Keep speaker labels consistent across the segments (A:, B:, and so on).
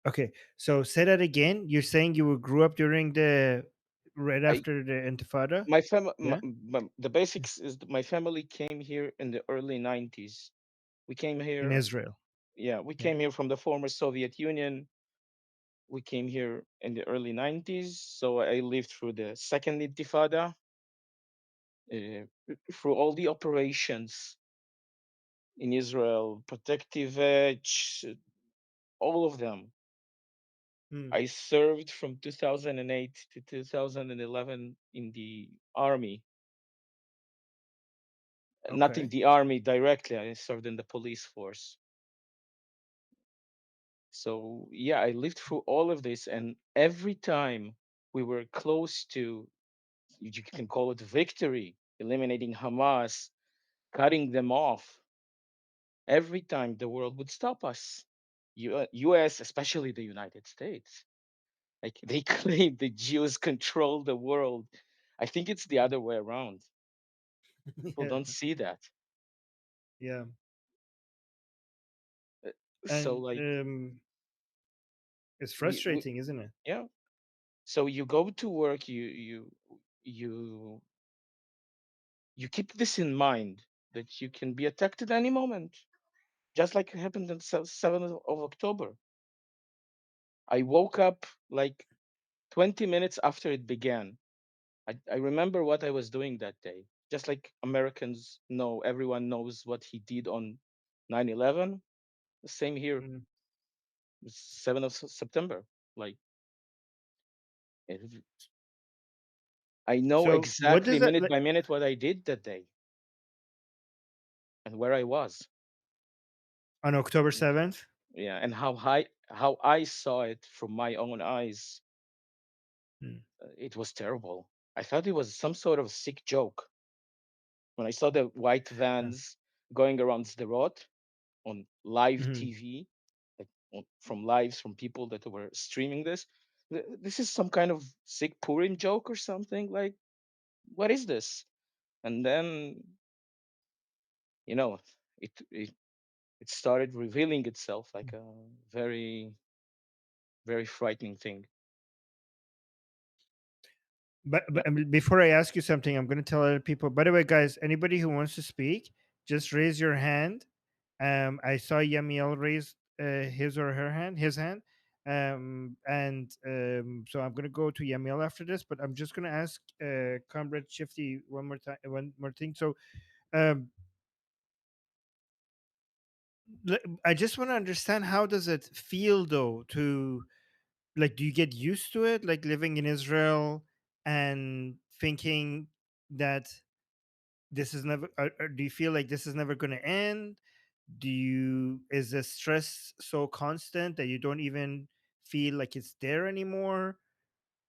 A: Okay, so say that again. You're saying you grew up during the right
B: I
A: after the Intifada?
B: my family,
A: Yeah,
B: the basics is my family came here in the early 90s. We came
A: in
B: here,
A: Israel.
B: yeah, we
A: Yeah.
B: came here from the former Soviet Union. We came here in the early 90s, so I lived through the second Intifada, uh, through all the operations in Israel, protective edge, all of them.
A: Hmm.
B: I served from 2008 to 2011 in the army, not in
A: Okay.
B: the army directly. I served in the police force. So yeah, I lived through all of this, and every time we were close to, you can call it victory, eliminating Hamas, cutting them off, every time the world would stop us. US, especially the United States, like they claim the Jews control the world. I think it's the other way around. People
A: Yeah,
B: don't see that.
A: yeah,
B: Uh, So
A: and
B: like
A: it's
B: we
A: frustrating, isn't it?
B: yeah. So you go to work, you you keep this in mind that you can be attacked at any moment, just like it happened on 7th of October. I woke up like 20 minutes after it began. I remember what I was doing that day. Just like Americans know, everyone knows what he did on 9/11. The same here,
A: Mm.
B: 7th of September. Like, it- I know
A: So what
B: exactly
A: does that
B: minute
A: like
B: by minute what I did that day and where I was.
A: on October 7th?
B: Yeah, and how I saw it from my own eyes.
A: Mm.
B: It was terrible. I thought it was some sort of sick joke when I saw the white
A: Yeah.
B: vans going around the road on live
A: Mhm.
B: TV, like from lives from people that were streaming this. This is some kind of sick Purim joke or something. Like, what is this? And then you know, it it started revealing itself like a very very frightening thing.
A: But
B: Yeah,
A: before I ask you something, I'm going to tell other people. By the way, guys, anybody who wants to speak, just raise your hand. I saw Yamiel raise his hand. So I'm going to go to Yamiel after this, but I'm just going to ask Comrade Shifty one more thing. So um, I just want to understand, how does it feel though to, like, do you get used to it, like living in Israel and thinking that this is never, or do you feel like this is never going to end? Do you, is the stress so constant that you don't even feel like it's there anymore,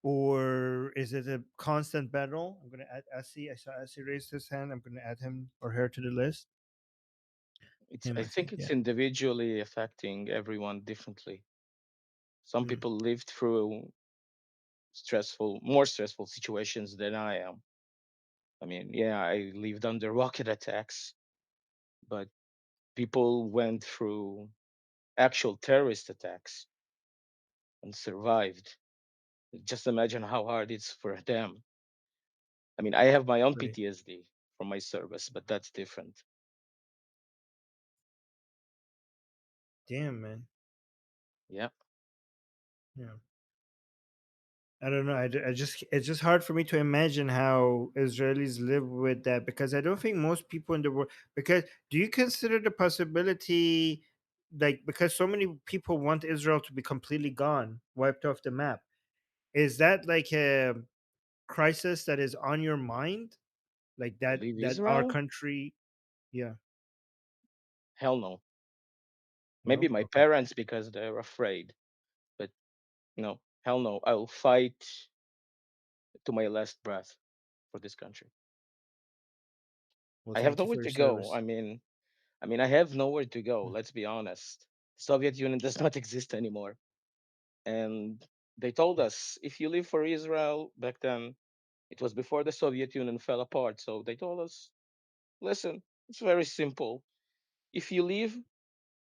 A: or is it a constant battle? I'm going to add Asi. I saw Asi raised his hand. I'm going to add him or her to the list.
B: it's
A: Him,
B: I
A: I
B: think
A: think.
B: it's
A: Yeah.
B: individually affecting everyone differently. Some
A: Mm.
B: people lived through more stressful situations than I am. I mean, yeah, I lived under rocket attacks, but people went through actual terrorist attacks and survived. Just imagine how hard it's for them. I mean, I have my own
A: Right.
B: PTSD from my service, but that's different.
A: Damn, man.
B: Yeah,
A: Yeah. I don't know. I just, it's just hard for me to imagine how Israelis live with that, because I don't think most people in the world. Because do you consider the possibility, like, because so many people want Israel to be completely gone, wiped off the map? Is that like a crisis that is on your mind, like
B: to
A: that
B: leave
A: our
B: Israel?
A: country? Yeah.
B: Hell no. Maybe
A: No.
B: my
A: Okay.
B: parents because they're afraid, but no, hell no. I'll fight to my last breath for this country.
A: Well,
B: I have
A: thank you
B: nowhere
A: for your
B: to go.
A: service.
B: I have nowhere to go.
A: Mm.
B: Let's be honest. Soviet Union does not exist anymore. And they told us if you live for Israel back then, it was before the Soviet Union fell apart. So they told us, listen, it's very simple. If you leave,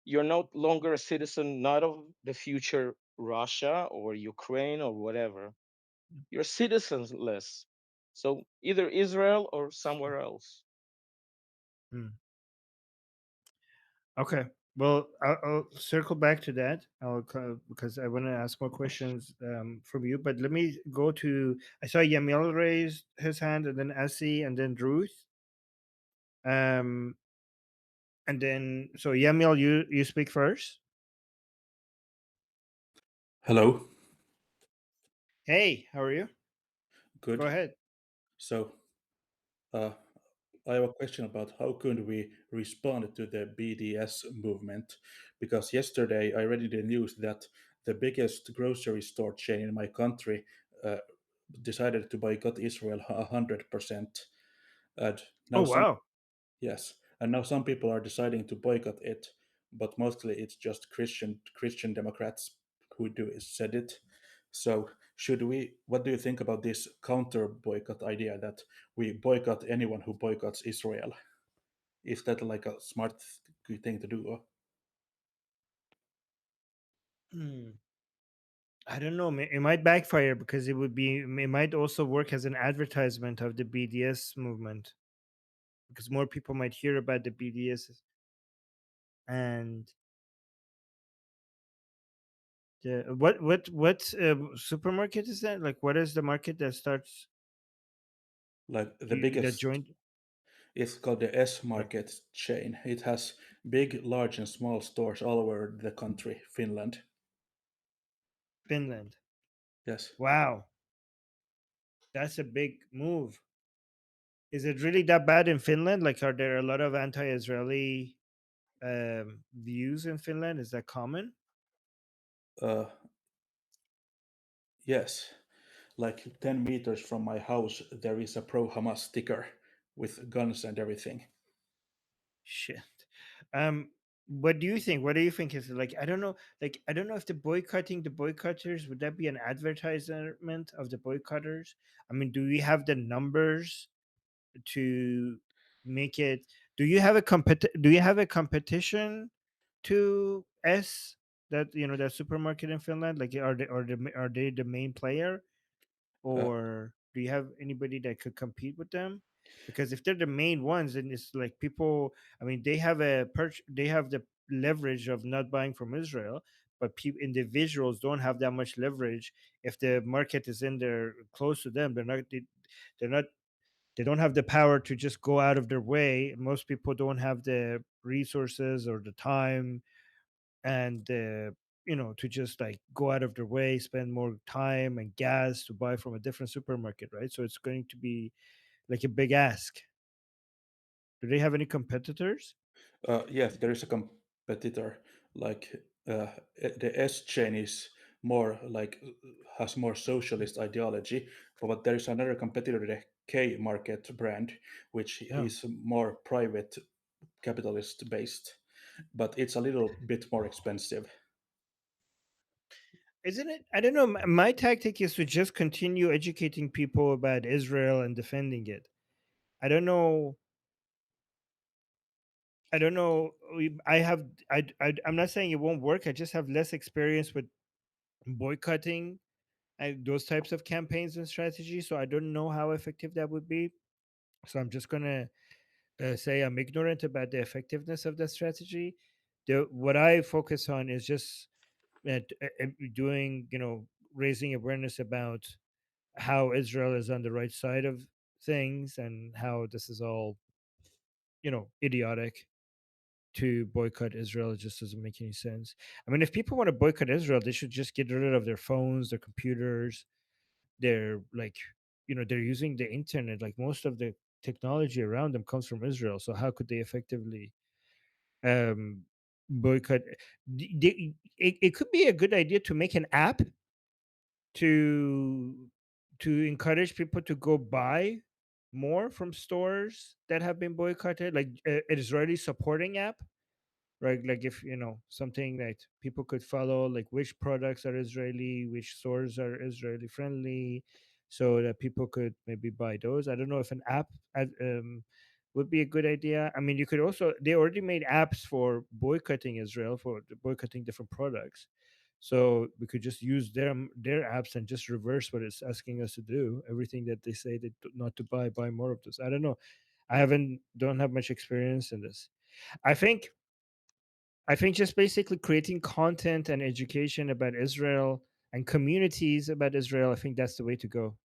B: you're no longer a citizen, not of the future Russia or Ukraine or whatever. You're citizenless. So either Israel or somewhere else.
A: Hmm. Okay. Well, I'll circle back to that. Because I want to ask more questions from you. But let me go to. I saw Yamil raised his hand, and then Essie, and then Ruth. Um, and then so Yamil, you speak first.
C: Hello,
A: Hey, how are you? Go
C: good.
A: ahead.
C: So, uh, I have a question about how could we respond to the BDS movement? Because yesterday I read in the news that the biggest grocery store chain in my country uh, decided to boycott Israel 100%. And
A: Oh
C: now some
A: wow.
C: Yes, and now some people are deciding to boycott it, but mostly it's just Christian Democrats who do said it. So should we? What do you think about this counter boycott idea that we boycott anyone who boycotts Israel? Is that like a smart thing to do?
A: Hmm. I don't know. It might backfire because it would be. It might also work as an advertisement of the BDS movement because more people might hear about the BDS and what supermarket is that? Like, what is the market that starts
C: Like the
A: that
C: biggest,
A: joined
C: it's called the S
A: like
C: Market chain. It has big, large, and small stores all over the country, Finland.
A: Finland?
C: Yes.
A: Wow, that's a big move. Is it really that bad in Finland? Like, are there a lot of anti-Israeli views in Finland? Is that common?
C: Uh, yes. Like 10 meters from my house, there is a pro Hamas sticker with guns and everything.
A: Shit. Um, what do you think? What do you think is like? I don't know. Like, I don't know if the boycotters would that be an advertisement of the boycotters? I mean, do we have the numbers to make it? Do you have a competition to S that that supermarket in Finland? Like, are they the main player?
C: Uh,
A: Or do you have anybody that could compete with them? Because if they're the main ones, then it's like people. I mean, they have the leverage of not buying from Israel, but individuals don't have that much leverage. If the market is in there close to them, they're not they don't have the power to just go out of their way. Most people don't have the resources or the time and to just like go out of their way, spend more time and gas to buy from a different supermarket, right? So it's going to be like a big ask. Do they have any competitors?
C: yes, there is a competitor. Like the S chain is more like has more socialist ideology, but there is another competitor, the K Market brand, which
A: Yeah.
C: is more private capitalist based, but it's a little bit more expensive.
A: Isn't it? I don't know. My tactic is to just continue educating people about Israel and defending it. I don't know. I don't know. I have. I'm not saying it won't work. I just have less experience with boycotting those types of campaigns and strategies. So I don't know how effective that would be. So I'm just gonna say I'm ignorant about the effectiveness of that strategy. What I focus on is just doing, raising awareness about how Israel is on the right side of things and how this is all, idiotic. To boycott Israel, it just doesn't make any sense. I mean, if people want to boycott Israel, they should just get rid of their phones, their computers. They're like, they're using the internet. Like most of the technology around them comes from Israel. So how could they effectively um boycott? It could be a good idea to make an app to encourage people to go buy more from stores that have been boycotted, like an Israeli supporting app, right? Like if something that people could follow, like which products are Israeli, which stores are Israeli friendly, so that people could maybe buy those. I don't know if an app would be a good idea. I mean, you could also, they already made apps for boycotting Israel, for boycotting different products. So we could just use their apps and just reverse what it's asking us to do. Everything that they say that not to buy more of this. I don't know. I haven't don't have much experience in this. I think I think just basically creating content and education about Israel and communities about Israel. I think that's the way to go.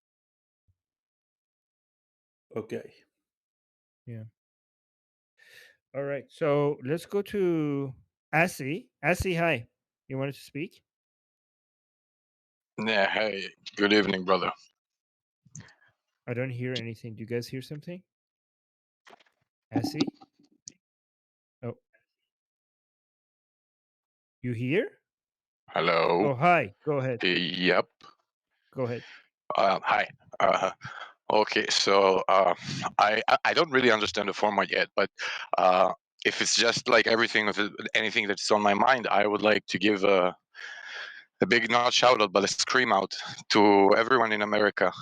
C: Okay.
A: Yeah. All right. So let's go to Asi. Asi, hi. You wanted to speak?
D: Yeah, hey, good evening, brother.
A: I don't hear anything. Do you guys hear something? Asi? Oh, you hear?
D: Hello.
A: Oh, hi. Go ahead.
D: Yep.
A: Go ahead.
D: Hi. Uh, okay, so I don't really understand the format yet, but uh, if it's just like anything that's on my mind, I would like to give a big not shout out, but a scream out to everyone in America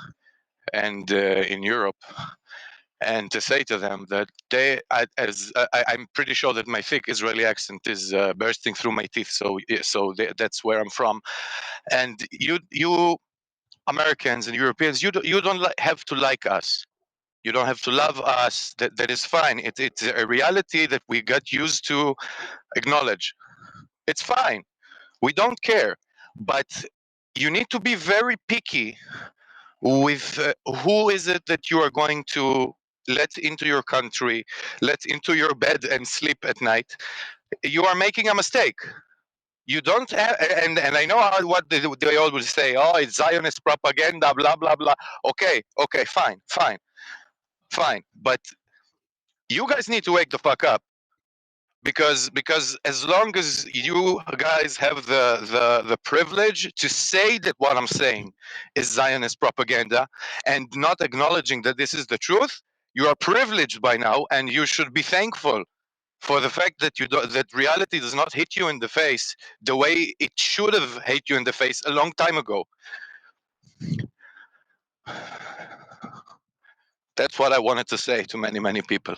D: and in Europe, and to say to them that I'm pretty sure that my thick Israeli accent is bursting through my teeth. That's where I'm from, and you Americans and Europeans, you don't have to like us. You don't have to love us. That is fine. It's a reality that we got used to acknowledge. It's fine. We don't care. But you need to be very picky with who is it that you are going to let into your country, let into your bed and sleep at night. You are making a mistake. You don't have, and I know what they always say. Oh, it's Zionist propaganda, blah blah blah. Okay, fine. But you guys need to wake the fuck up, because as long as you guys have the privilege to say that what I'm saying is Zionist propaganda and not acknowledging that this is the truth, you are privileged by now, and you should be thankful for the fact that that reality does not hit you in the face the way it should have hit you in the face a long time ago. That's what I wanted to say to many people.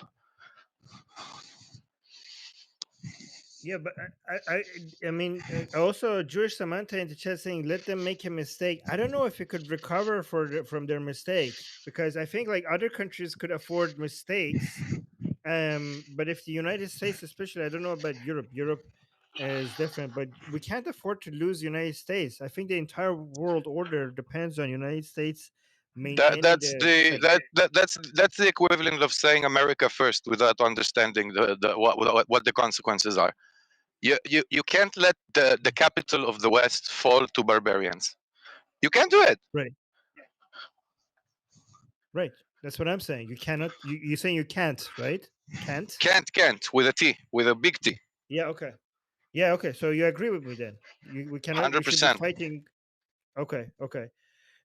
A: Yeah, but I mean, also Jewish Samantha in the chat saying, "Let them make a mistake." I don't know if it could recover from their mistake, because I think like other countries could afford mistakes. But if the United States, especially, I don't know about Europe. Europe is different, but we can't afford to lose United States. I think the entire world order depends on United States
D: That
A: maintaining
D: that's
A: the
D: the
A: like.
D: that's the equivalent of saying America first without understanding what the consequences are. You can't let the capital of the West fall to barbarians. You can't do it.
A: Right, right. That's what I'm saying. You cannot. You're saying you can't, right? Can't.
D: Can't with a T, with a big T.
A: Yeah. Okay. Yeah. Okay. So you agree with me then? We cannot. We
D: Hundred
A: should be
D: percent.
A: fighting. Okay. Okay.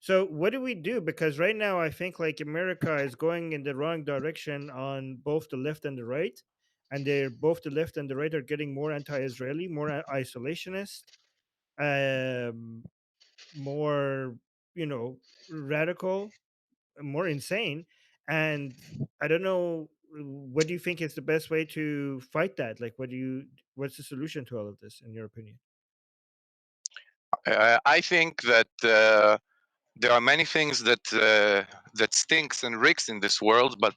A: So what do we do? Because right now I think like America is going in the wrong direction on both the left and the right, and they're both the left and the right are getting more anti-Israeli, more isolationist, um, more radical, more insane, and I don't know. What do you think is the best way to fight that? Like, what's the solution to all of this, in your opinion?
D: I think that there are many things that stinks and reeks in this world, but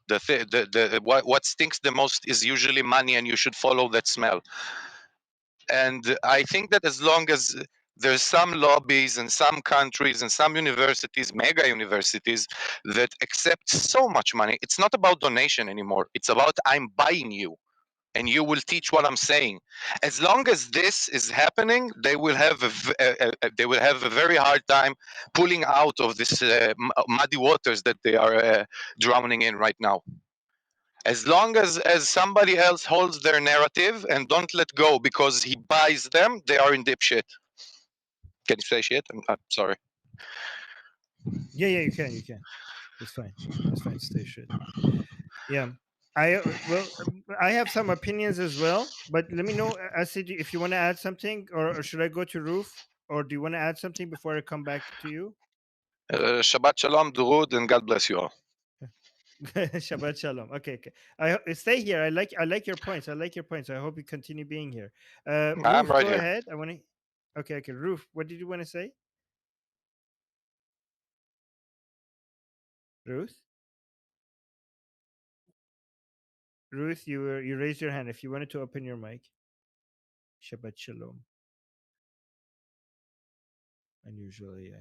D: what stinks the most is usually money, and you should follow that smell. And I think that as long as there's some lobbies and some countries and some universities, mega universities, that accept so much money, it's not about donation anymore. It's about I'm buying you and you will teach what I'm saying. As long as this is happening, they will have they will have a very hard time pulling out of this muddy waters that they are drowning in right now. As long as somebody else holds their narrative and don't let go because he buys them, they are in deep shit. Can you say shit? I'm sorry.
A: Yeah, yeah, you can. It's fine. It's fine to stay shit. Yeah. I have some opinions as well, but let me know, Asid, if you want to add something, or should I go to Roof, or do you want to add something before I come back to you?
D: Shabbat shalom, Durud, and God bless you all.
A: Shabbat shalom. Okay, okay. Stay here. I like your points. I like your points. I hope you continue being here.
D: I'm
A: Roof,
D: right
A: go
D: here.
A: ahead. I want to. Okay, okay. Ruth, what did you want to say? Ruth? Ruth, you raised your hand if you wanted to open your mic. Shabbat shalom. Unusually,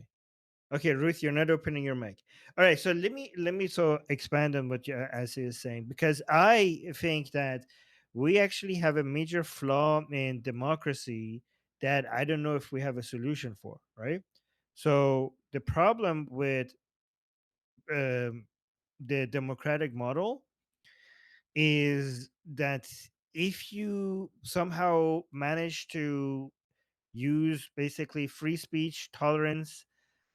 A: okay, Ruth, you're not opening your mic. All right, so let me so expand on what Asi is saying, because I think that we actually have a major flaw in democracy that I don't know if we have a solution for, right? So the problem with um, the democratic model is that if you somehow manage to use basically free speech, tolerance,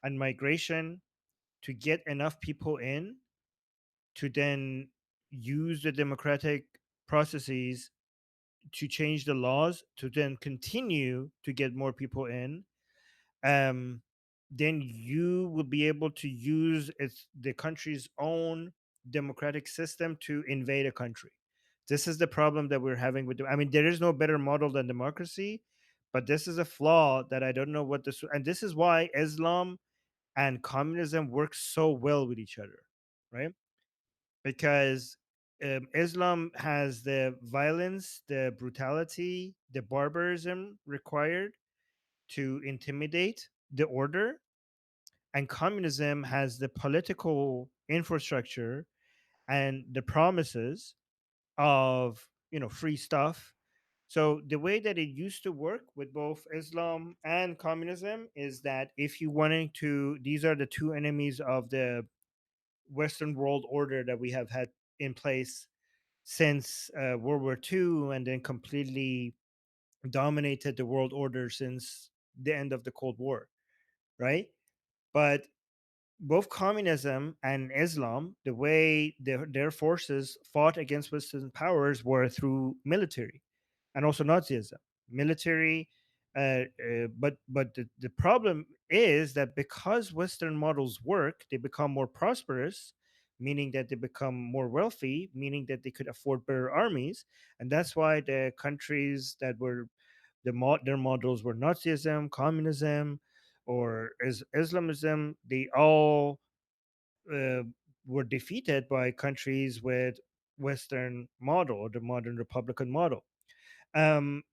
A: and migration to get enough people in to then use the democratic processes to change the laws to then continue to get more people in, um, then you will be able to use the country's own democratic system to invade a country. This is the problem that we're having with I mean, there is no better model than democracy, but this is a flaw that I don't know what this, and this is why Islam and communism work so well with each other, right? Because Islam has the violence, the brutality, the barbarism required to intimidate the order, and communism has the political infrastructure and the promises of free stuff. So the way that it used to work with both Islam and communism is that if you wanted to, these are the two enemies of the Western world order that we have had in place since World War II, and then completely dominated the world order since the end of the Cold War, right? But both communism and Islam, the way their forces fought against Western powers were through military, and also Nazism, military. But the problem is that because Western models work, they become more prosperous, meaning that they become more wealthy, meaning that they could afford better armies, and that's why the countries that were their models were Nazism, communism, or Islamism. They all uh, were defeated by countries with Western model or the modern Republican model. Um,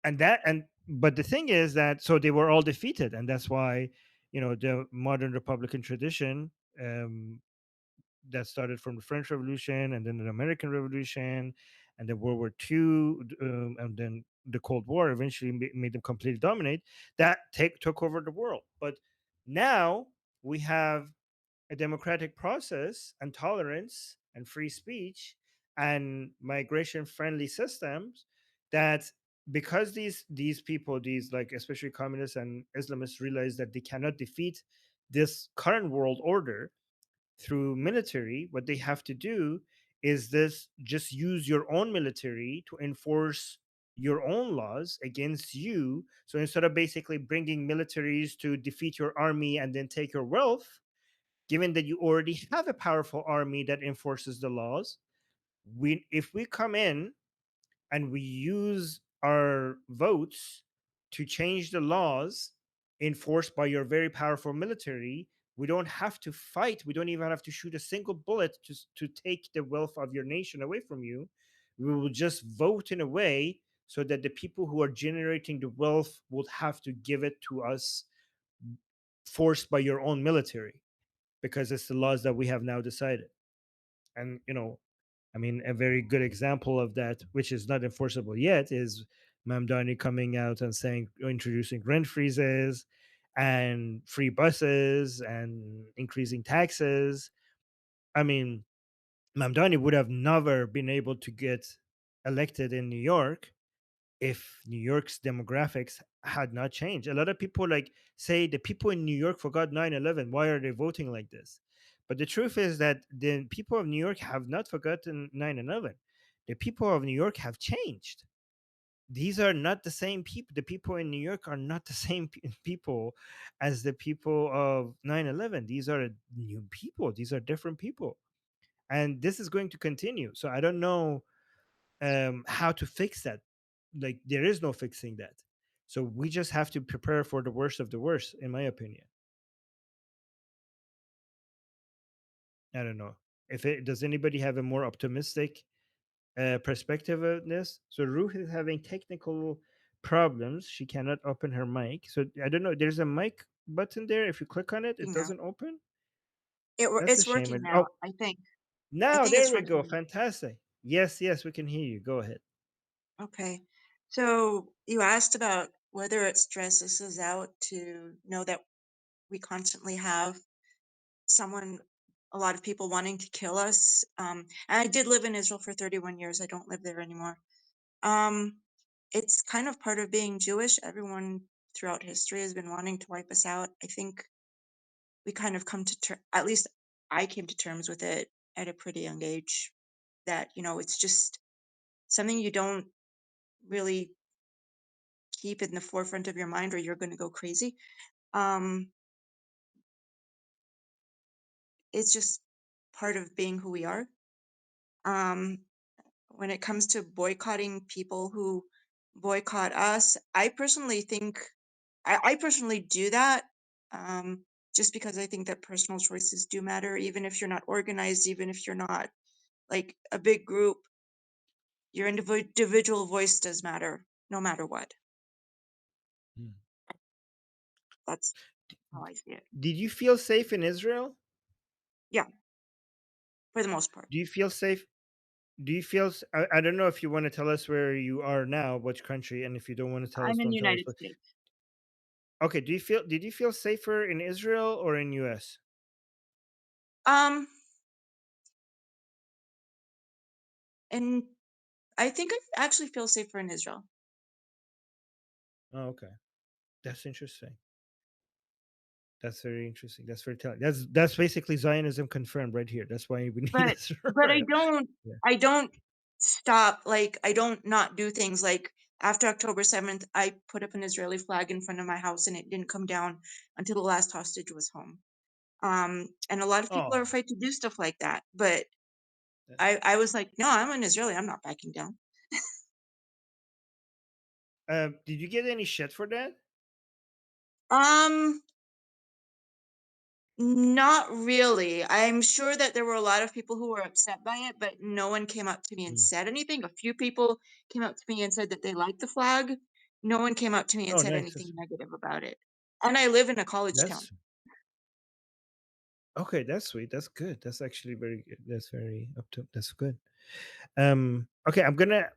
A: and but the thing is that so they were all defeated, and that's why the modern Republican tradition that started from the French Revolution and then the American Revolution and then World War II, and then the Cold War eventually made them completely dominate. That took over the world. But now we have a democratic process and tolerance and free speech and migration friendly systems that, because these people, these like especially communists and Islamists, realize that they cannot defeat this current world order through military. What they have to do is this: just use your own military to enforce your own laws against you. So instead of basically bringing militaries to defeat your army and then take your wealth, given that you already have a powerful army that enforces the laws, if we come in and we use our votes to change the laws enforced by your very powerful military, we don't have to fight. We don't even have to shoot a single bullet to take the wealth of your nation away from you. We will just vote in a way so that the people who are generating the wealth will have to give it to us, forced by your own military, because it's the laws that we have now decided. And I mean, a very good example of that, which is not enforceable yet, is Mamdani coming out and saying, introducing rent freezes and free buses and increasing taxes. I mean, Mamdani would have never been able to get elected in New York if New York's demographics had not changed. A lot of people like say the people in New York forgot 9/11. Why are they voting like this? But the truth is that the people of New York have not forgotten 9/11. The people of New York have changed. These are not the same people. The people in New York are not the same people as the people of 9/11. These are new people. These are different people. And this is going to continue. So I don't know how to fix that. Like, there is no fixing that. So we just have to prepare for the worst of the worst, in my opinion. I don't know if it does. Anybody have a more optimistic perspective of this? So Ruth is having technical problems. She cannot open her mic. So I don't know. There's a mic button there. If you click on it, it
E: Now
A: doesn't open. That's a
E: it's
A: shame.
E: working now.
A: Oh,
E: I think. I
A: now
E: think
A: there
E: it's
A: we go.
E: working.
A: Fantastic. Yes, yes, we can hear you. Go ahead.
E: Okay. So you asked about whether it stresses us out to know that we constantly have someone, a lot of people wanting to kill us. And I did live in Israel for 31 years. I don't live there anymore. Um, it's kind of part of being Jewish. Everyone throughout history has been wanting to wipe us out. I think we kind of come to at least I came to terms with it at a pretty young age that, it's just something you don't really keep in the forefront of your mind or you're going to go crazy. Um, it's just part of being who we are. Um, when it comes to boycotting people who boycott us, I personally think I personally do that, just because I think that personal choices do matter, even if you're not organized, even if you're not like a big group, your individual voice does matter no matter what.
A: Hmm.
E: That's how I see it.
A: Did you feel safe in Israel?
E: Yeah, for the most part.
A: Do you feel safe? Do you feel? I don't know if you want to tell us where you are now, which country, and if you don't want to tell us,
E: I'm in the
A: don't tell us.
E: United
A: But
E: States.
A: okay, do you feel? Did you feel safer in Israel or in U.S.?
E: Um, and I think I actually feel safer in Israel.
A: Oh, okay, that's interesting. That's very interesting. That's very telling. That's basically Zionism confirmed right here. That's why we need
E: But but I
A: Israel.
E: don't
A: Yeah.
E: I don't stop, like, I don't not do things. Like, after October 7th, I put up an Israeli flag in front of my house and it didn't come down until the last hostage was home. And a lot of people are
A: Oh,
E: afraid to do stuff like that, but
A: that-
E: I was like, "No, I'm an Israeli, I'm not backing down."
A: did you get any shit for that?
E: Um, Not really. I'm sure that there were a lot of people who were upset by it, but no one came up to me and
A: Hmm.
E: said anything. A few people came up to me and said that they liked the flag. No one came up to me and
A: Oh,
E: said
A: nice.
E: anything negative about it. And I live in a college town.
A: That's okay. That's sweet. That's good. That's actually very good. That's very up to. That's good. Okay, I'm gonna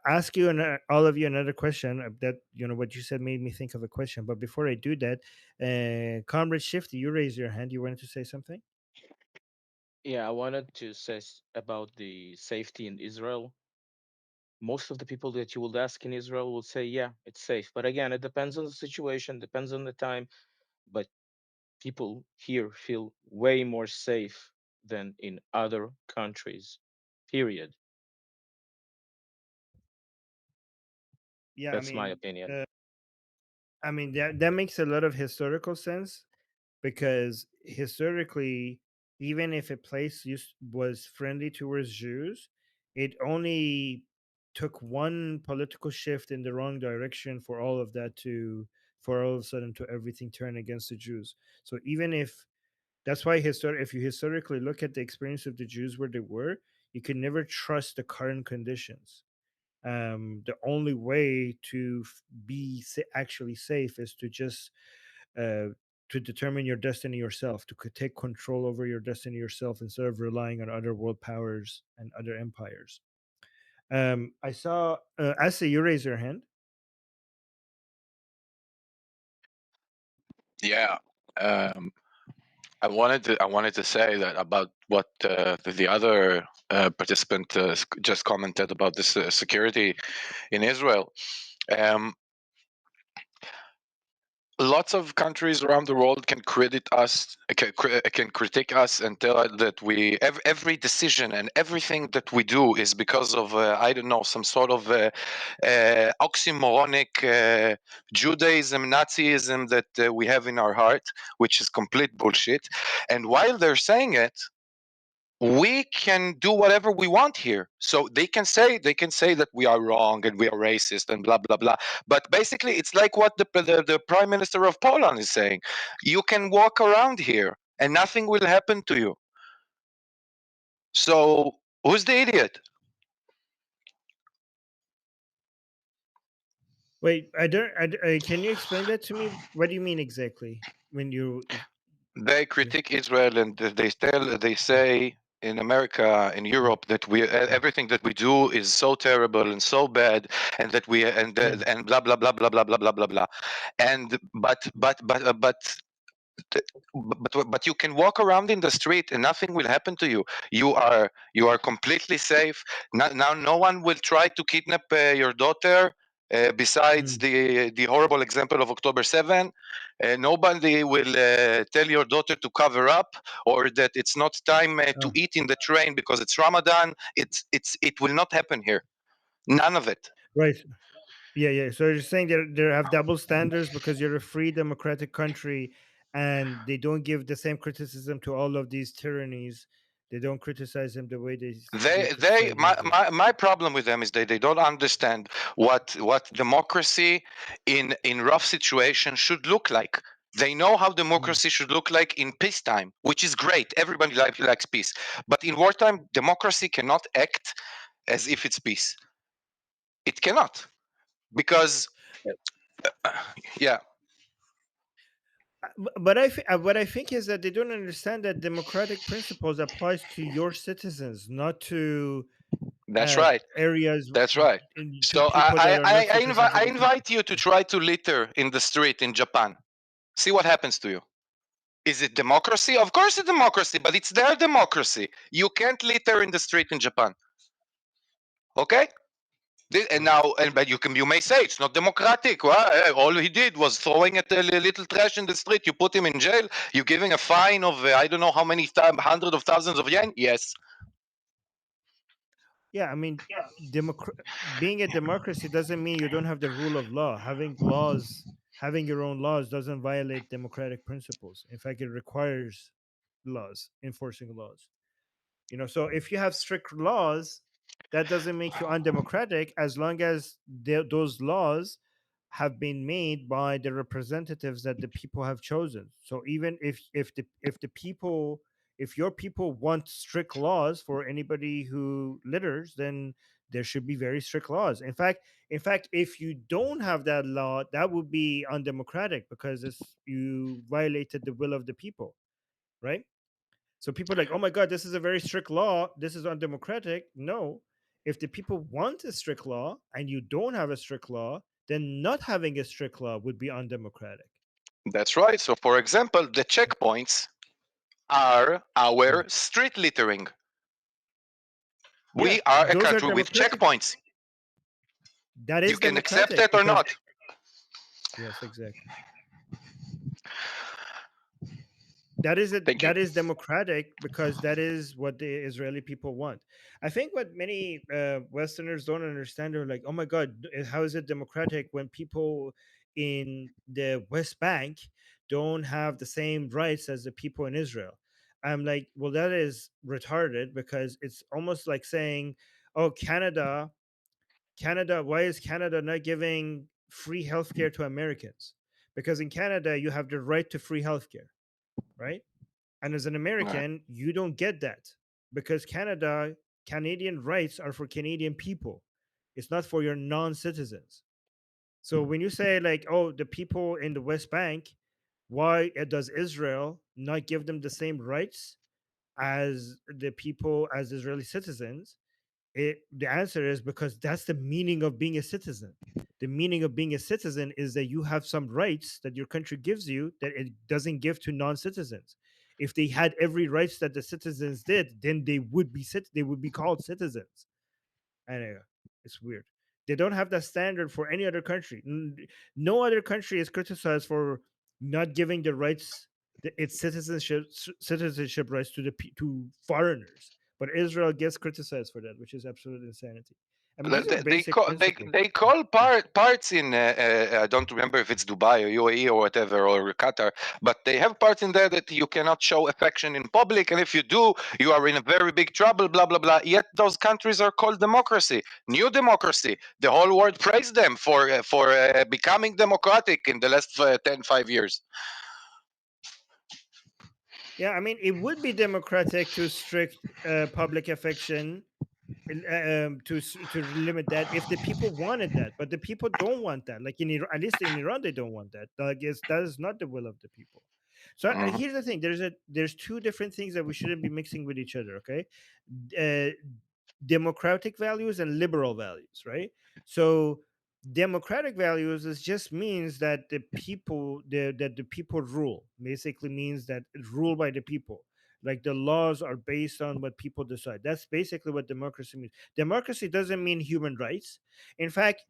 A: ask you and all of you another question. That what you said made me think of a question. But before I do that, Comrade Shifty, you raise your hand. You wanted to say something?
B: Yeah, I wanted to say about the safety in Israel. Most of the people that you will ask in Israel will say, yeah, it's safe. But again, it depends on the situation, depends on the time. But people here feel way more safe than in other countries, period.
A: Yeah,
B: That's my opinion.
A: I mean that makes a lot of historical sense because historically, even if a place was friendly towards Jews, it only took one political shift in the wrong direction for all of that to for all of a sudden to everything turn against the Jews. So even if that's why if you historically look at the experience of the Jews where they were, you can never trust the current conditions. The only way to be actually safe is to just uh, to determine your destiny yourself, to take control over your destiny yourself instead of relying on other world powers and other empires. I saw Asa, you raise your hand.
D: Yeah. Um, I wanted to say that about what the other participant just commented about this security in Israel. Um, Lots of countries around the world can credit us, can critique us, and tell us that every decision and everything that we do is because of I don't know, some sort of oxymoronic Judaism, Nazism that we have in our heart, which is complete bullshit. And while they're saying it, we can do whatever we want here. So they can say that we are wrong and we are racist and blah blah blah. But basically, it's like what the prime minister of Poland is saying. You can walk around here and nothing will happen to you. So who's the idiot?
A: Wait, I don't. Can you explain that to me? What do you mean exactly when
D: They
A: you
D: critique Israel and they say in America, in
A: yeah,
D: Europe, that everything that we do is so terrible and so bad, and that we
A: yeah.
D: and blah blah blah blah blah blah blah blah blah. And but you can walk around in the street and nothing will happen to you. You are completely safe. Now no one will try to kidnap your daughter. Besides
A: Mm.
D: the horrible example of October 7, nobody will tell your daughter to cover up, or that it's not time to
A: Oh,
D: eat in the train because it's Ramadan. It will not happen here. None of it.
A: right. Yeah, yeah. So you're saying they have double standards because you're a free democratic country, and they don't give the same criticism to all of these tyrannies. They don't criticize them the way they
D: They
A: criticize
D: my,
A: Israel.
D: my problem with them is they don't understand what democracy in rough situations should look like. They know how
A: Mm.
D: democracy should look like in peacetime, which is great. Everybody likes peace, but in wartime, democracy cannot act as if it's peace. It cannot, because yeah,
A: But what I think is that they don't understand that democratic principles applies to your citizens, not to
D: that's right.
A: areas
D: That's right.
A: to
D: So
A: people that are not
D: I
A: citizens of the country.
D: invite you to try to litter in the street in Japan. See what happens to you. Is it democracy? Of course it's democracy, but it's their democracy. You can't litter in the street in Japan. Okay? And
A: Mm.
D: now, but you may say it's not democratic. Well, all he did was throwing a little trash in the street. You put him in jail. You're giving a fine of I don't know how many hundred of thousands of yen. Yes,
A: Yeah, I mean, democr- being a democracy doesn't mean you don't have the rule of law. Having your own laws doesn't violate democratic principles. In fact, it requires laws, enforcing laws. So if you have strict laws, that doesn't make you undemocratic as long as those laws have been made by the representatives that the people have chosen. So even if the people, if your people want strict laws for anybody who litters, then there should be very strict laws. In fact, if you don't have that law, that would be undemocratic because you violated the will of the people, right? So people are like, oh my God, this is a very strict law. This is undemocratic. No. If the people want a strict law and you don't have a strict law, then not having a strict law would be undemocratic.
D: that's right. So, for example, the checkpoints are
A: Yeah.
D: our street littering.
A: Yeah.
D: We are a
A: Those are
D: country with
A: democratic.
D: checkpoints.
A: That
D: You
A: is
D: can accept
A: democratic
D: it or
A: because,
D: not.
A: yes, exactly. That
D: Thank you.
A: is democratic because that is what the Israeli people want. I think what many Westerners don't understand are like, oh my God, how is it democratic when people in the West Bank don't have the same rights as the people in Israel? I'm like, well, that is retarded because it's almost like saying, oh, Canada, why is Canada not giving free healthcare to Americans? Because in Canada you have the right to free healthcare, right? And as an
D: Right.
A: American, you don't get that because Canadian rights are for Canadian people. It's not for your non-citizens. So when you say like, oh, the people in the West Bank, why does Israel not give them the same rights as the people as Israeli citizens? The answer is because that's the meaning of being a citizen. The meaning of being a citizen is that you have some rights that your country gives you that it doesn't give to non-citizens. If they had every rights that the citizens did, then they would be called citizens. Anyway, it's weird. They don't have that standard for any other country. No other country is criticized for not giving the rights, its citizenship rights to to foreigners. But Israel gets criticized for that, which is absolute insanity. I mean, these are
D: They
A: basic
D: call
A: principles.
D: they call parts in I don't remember if it's Dubai or UAE or whatever or Qatar, but they have parts in there that you cannot show affection in public, and if you do, you are in a very big trouble. Blah blah blah. Yet those countries are called democracy, new democracy. The whole world praised them for becoming democratic in the last 5 years.
A: Yeah, I mean, it would be democratic to strict public affection, to limit that if the people wanted that, but the people don't want that. Like in Iran, at least in Iran, they don't want that. Like that is not the will of the people. So
D: Mhm.
A: here's the thing: there's two different things that we shouldn't be mixing with each other. Okay, uh, democratic values and liberal values, right? So democratic values is just means that the people rule. Basically means that it's ruled by the people. Like the laws are based on what people decide. That's basically what democracy means. Democracy doesn't mean human rights. In fact,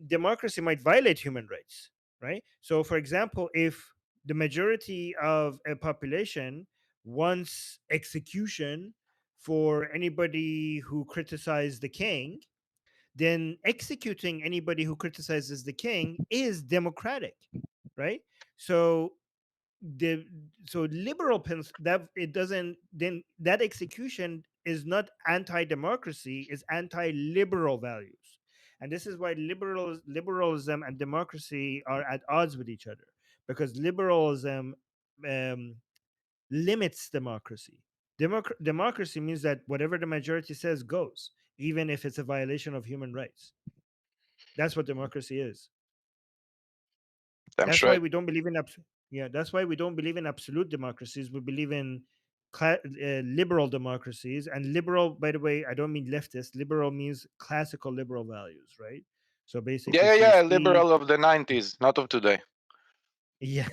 A: democracy might violate human rights, right? So for example, if the majority of a population wants execution for anybody who criticizes the king, then executing anybody who criticizes the king is democratic, right? So the so that it doesn't, then that execution is not anti-democracy, is anti-liberal values. And this is why liberalism and democracy are at odds with each other, because liberalism um, limits democracy. Democracy means that whatever the majority says goes, even if it's a violation of human rights. That's what democracy is.
D: Damn
A: That's why
D: straight.
A: we don't believe in yeah. That's why we don't believe in absolute democracies. We believe in liberal democracies. And liberal, by the way, I don't mean leftist. Liberal means classical liberal values, right? So basically,
D: Yeah,
A: free
D: yeah,
A: speech.
D: liberal of the '90s, not of today.
A: Yeah,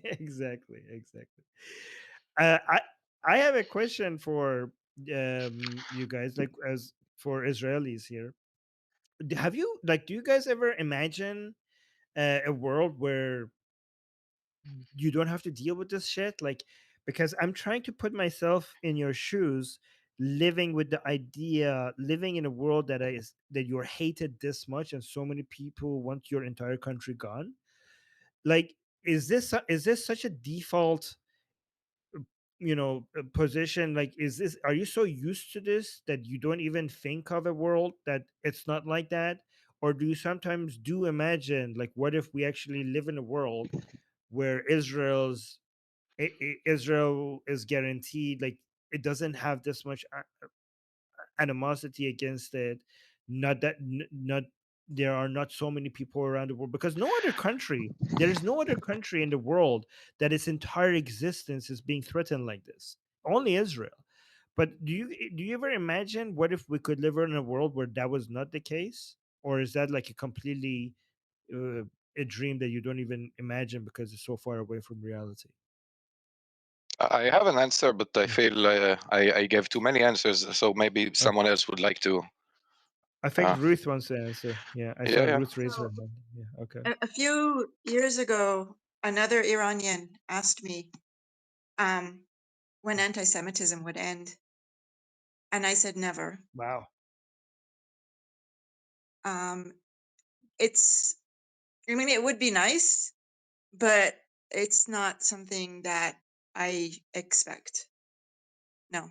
A: exactly, exactly. I have a question for you guys, like as for Israelis here. Have you like do you guys ever imagine a world where you don't have to deal with this shit? Like, because I'm trying to put myself in your shoes, living with the idea, living in a world that you're hated this much and so many people want your entire country gone. Like, is this such a default position? Like, is this, are you so used to this that you don't even think of a world that it's not like that? Or do you sometimes do imagine, like, what if we actually live in a world where Israel is guaranteed, like, it doesn't have this much animosity against it. Not that not there are not so many people around the world, because there is no other country in the world that its entire existence is being threatened like this. Only Israel. But do you ever imagine what if we could live in a world where that was not the case? Or is that like a completely uh, a dream that you don't even imagine because it's so far away from reality?
D: I have an answer, but I feel I gave too many answers, so maybe
A: Uh,
D: someone else would like to.
A: I think
D: Uh,
A: Ruth wants to answer. Yeah, I saw
D: yeah, yeah.
A: Ruth raise her
E: So
A: hand. Yeah, okay.
E: a few years ago, another Iranian asked me um, when anti-Semitism would end, and I said never.
A: Wow.
E: Um, it's, I mean, it would be nice, but it's not something that I expect. No,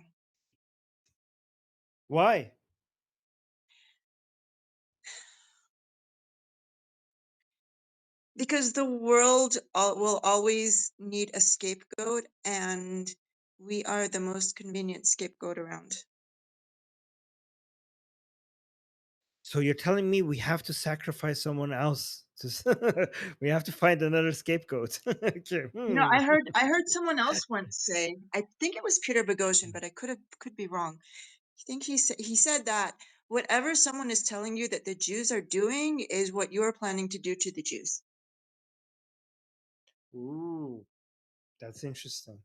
A: Why?
E: because the world will always need a scapegoat, and we are the most convenient scapegoat around.
A: So you're telling me we have to sacrifice someone else we have to find another scapegoat. Okay.
E: You know, I heard someone else once say, I think it was Peter Boghossian, but I could be wrong. I think he said that whatever someone is telling you that the Jews are doing is what you are planning to do to the Jews.
A: Ooh, that's interesting.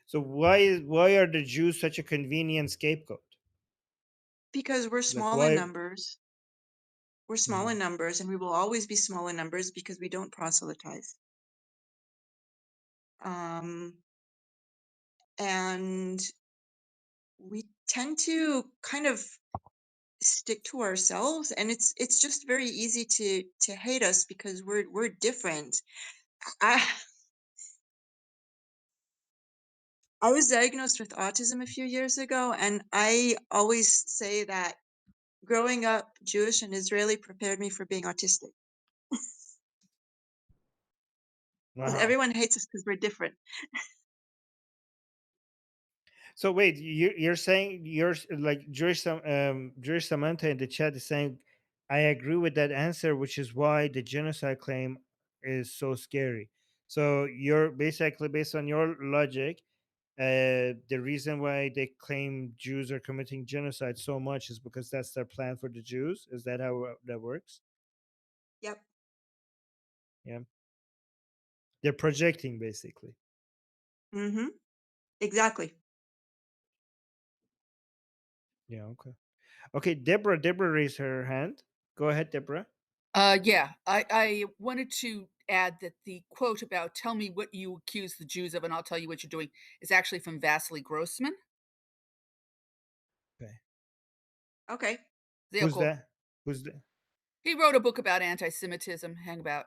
A: So why are the Jews such a convenient scapegoat?
E: Because we're
A: Like
E: small in
A: why?
E: numbers. We're small
A: Mhm.
E: in numbers, and we will always be small in numbers because we don't proselytize. And we tend to kind of stick to ourselves, and it's just very easy to hate us because we're different. I I was diagnosed with autism a few years ago, and I always say that growing up Jewish and Israeli prepared me for being autistic. Because
A: Wow.
E: everyone hates us because we're different.
A: So wait, you're saying like Jewish Samantha in the chat is saying, I agree with that answer, which is why the genocide claim is so scary. So you're basically, based on your logic, the reason why they claim Jews are committing genocide so much is because that's their plan for the Jews. Is that how that works?
E: Yep.
A: Yeah, they're projecting basically.
E: Mm-hmm. Exactly.
A: Yeah. Okay. Okay. Deborah raised her hand. Go ahead, Deborah.
F: Yeah, I wanted to add that the quote about "Tell me what you accuse the Jews of, and I'll tell you what you're doing" is actually from Vasily Grossman.
A: Okay.
E: Okay.
F: Sehr
A: Who's
F: cool.
A: that? Who's that?
F: He wrote a book about anti-Semitism. Hang about.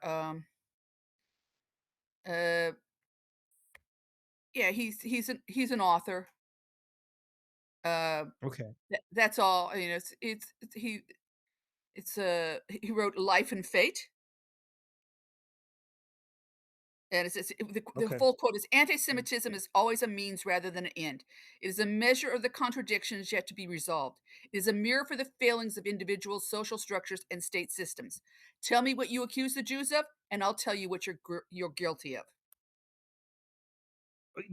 F: Uh, yeah, he's an author. Uh,
A: Okay.
F: that's all. You know, he wrote Life and Fate. And it says the
A: Okay.
F: full quote is anti-Semitism is always a means rather than an end. It is a measure of the contradictions yet to be resolved. It is a mirror for the failings of individuals, social structures, and state systems. Tell me what you accuse the Jews of, and I'll tell you what you're guilty of.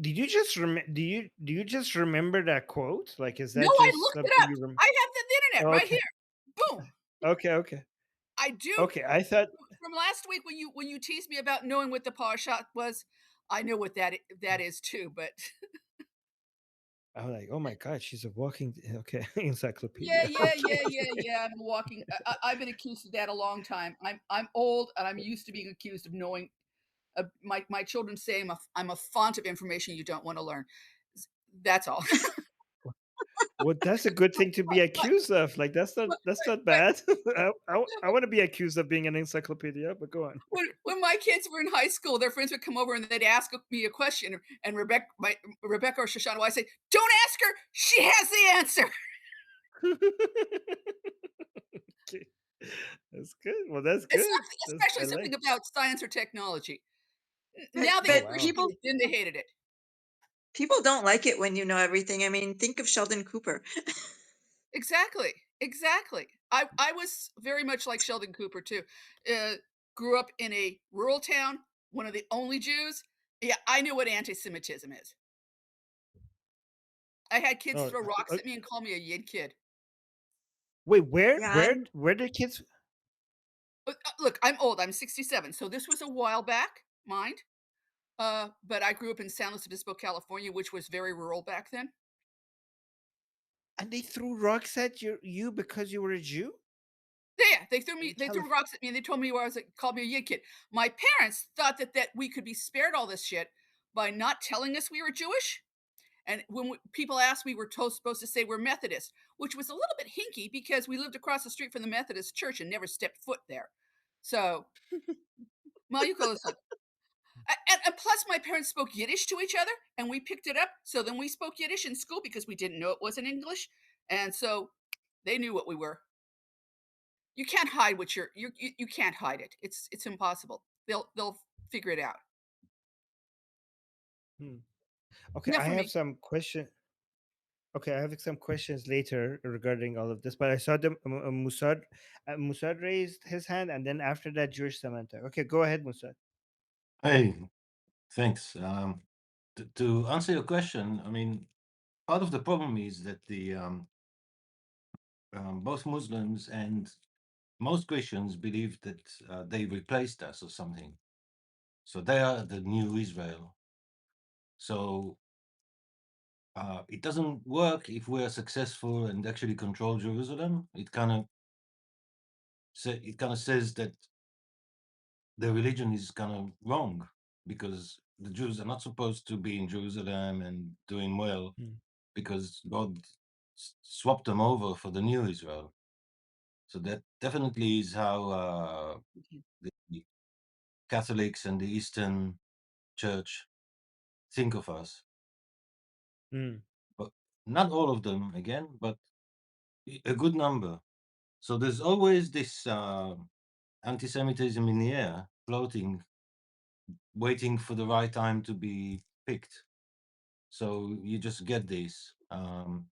A: Did you just do you just remember that quote? Like, is
F: No,
A: that
F: I
A: just
F: looked
A: something
F: it up.
A: you remember?
F: I have the internet right
A: Okay.
F: here. Boom.
A: Okay. Okay.
F: I do.
A: Okay. I thought.
F: From last week when you teased me about knowing what the parashat was, I know what that is too. But
A: I was like, oh my god, she's a walking okay
F: Yeah,
A: encyclopedia.
F: yeah, yeah,
A: Okay.
F: yeah, yeah. I'm walking. I've been accused of that a long time. I'm old, and I'm used to being accused of knowing. My children say I'm a font of information you don't want to learn. That's all.
A: Well, that's a good thing to be
F: but,
A: accused of. Like,
F: but,
A: that's not
F: but
A: bad. I want to be accused of being an encyclopedia, but go on.
F: when my kids were in high school, their friends would come over and they'd ask me a question, and Rebecca or Shoshana, I say, "Don't ask her. She has the answer."
A: Okay. That's good. Well, that's
F: It's
A: good. I
F: especially
A: like.
F: something about science or technology.
E: But
F: Now they
A: Oh
E: but
A: wow.
F: appreciate
E: people
F: it. Then they hated it.
E: people don't like it when you know everything. I mean, think of Sheldon Cooper.
F: Exactly, exactly. I was very much like Sheldon Cooper too. Uh, Grew up in a rural town, one of the only Jews. Yeah, I knew what anti-Semitism is. I had kids
A: Oh,
F: throw rocks at me and call me a yid kid.
A: wait. Where
E: Yeah,
A: where where did kids?
F: Look, I'm old. I'm 67, so this was a while back, mind. But I grew up in San Luis Obispo, California, which was very rural back then.
A: And they threw rocks at you because you were a Jew
F: Yeah,
A: in
F: they threw
A: California.
F: rocks at me and they told me where I was like, called me a yid kid. My parents thought that we could be spared all this shit by not telling us we were Jewish. And when people asked, we were supposed to say we're Methodist, which was a little bit hinky because we lived across the street from the Methodist church and never stepped foot there. So, well, you call this like, and plus my parents spoke Yiddish to each other and we picked it up. So then we spoke Yiddish in school because we didn't know it wasn't English. And so they knew what we were. You can't hide what you can't hide it. It's impossible. They'll figure it out.
A: Hmm. Okay,
F: Enough
A: I
F: for
A: have
F: me.
A: some question. Okay, I have some questions later regarding all of this, but I saw them. Musad raised his hand, and then after that, Jewish Samantha. Okay, go ahead, Musad.
G: Hey, thanks. To answer your question, I mean, part of the problem is that the both Muslims and most Christians believe that they replaced us or something. So they are the new Israel. So it doesn't work if we are successful and actually control Jerusalem. It kind of says that the religion is kind of wrong because the Jews are not supposed to be in Jerusalem and doing well
A: Hmm.
G: because God swapped them over for the new Israel. So that definitely is how the Catholics and the Eastern Church think of us.
A: Mm.
G: But not all of them, again, but a good number. So there's always this anti-Semitism in the air, floating, waiting for the right time to be picked. So you just get this um,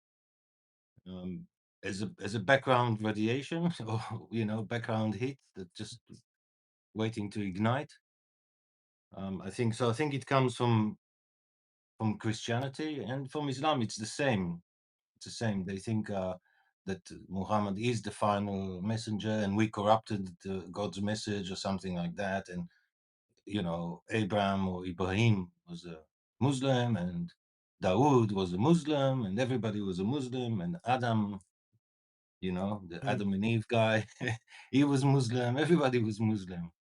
G: as a background radiation, or background heat that just waiting to ignite. I think so. I think it comes from Christianity and from Islam. It's the same. It's the same. They think that Muhammad is the final messenger, and we corrupted God's message or something like that. And Abraham or Ibrahim was a Muslim, and Dawood was a Muslim, and everybody was a Muslim, and Adam, the
A: Mm.
G: Adam and Eve guy, he was Muslim. Everybody was Muslim,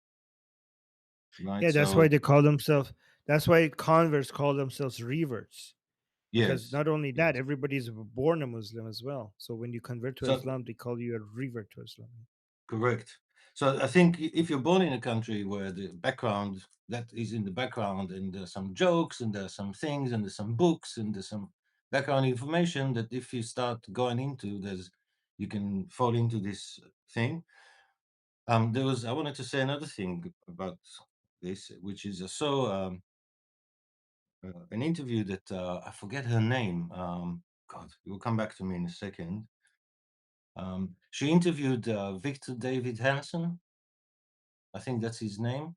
G: right?
A: Yeah, that's why
G: So
A: they call themselves. That's why converts call themselves reverts, because
G: yes,
A: not only that,
G: yes.
A: everybody's born a Muslim as well. So when you convert to
G: So
A: Islam, they call you a revert to Islam.
G: correct. So I think if you're born in a country where the background that is in the background, and there's some jokes, and there's some things, and there's some books, and there's some background information that if you start going into, you can fall into this thing. I wanted to say another thing about this, which is an interview that I forget her name. God, it will come back to me in a second. She interviewed Victor David Hansen. I think that's his name.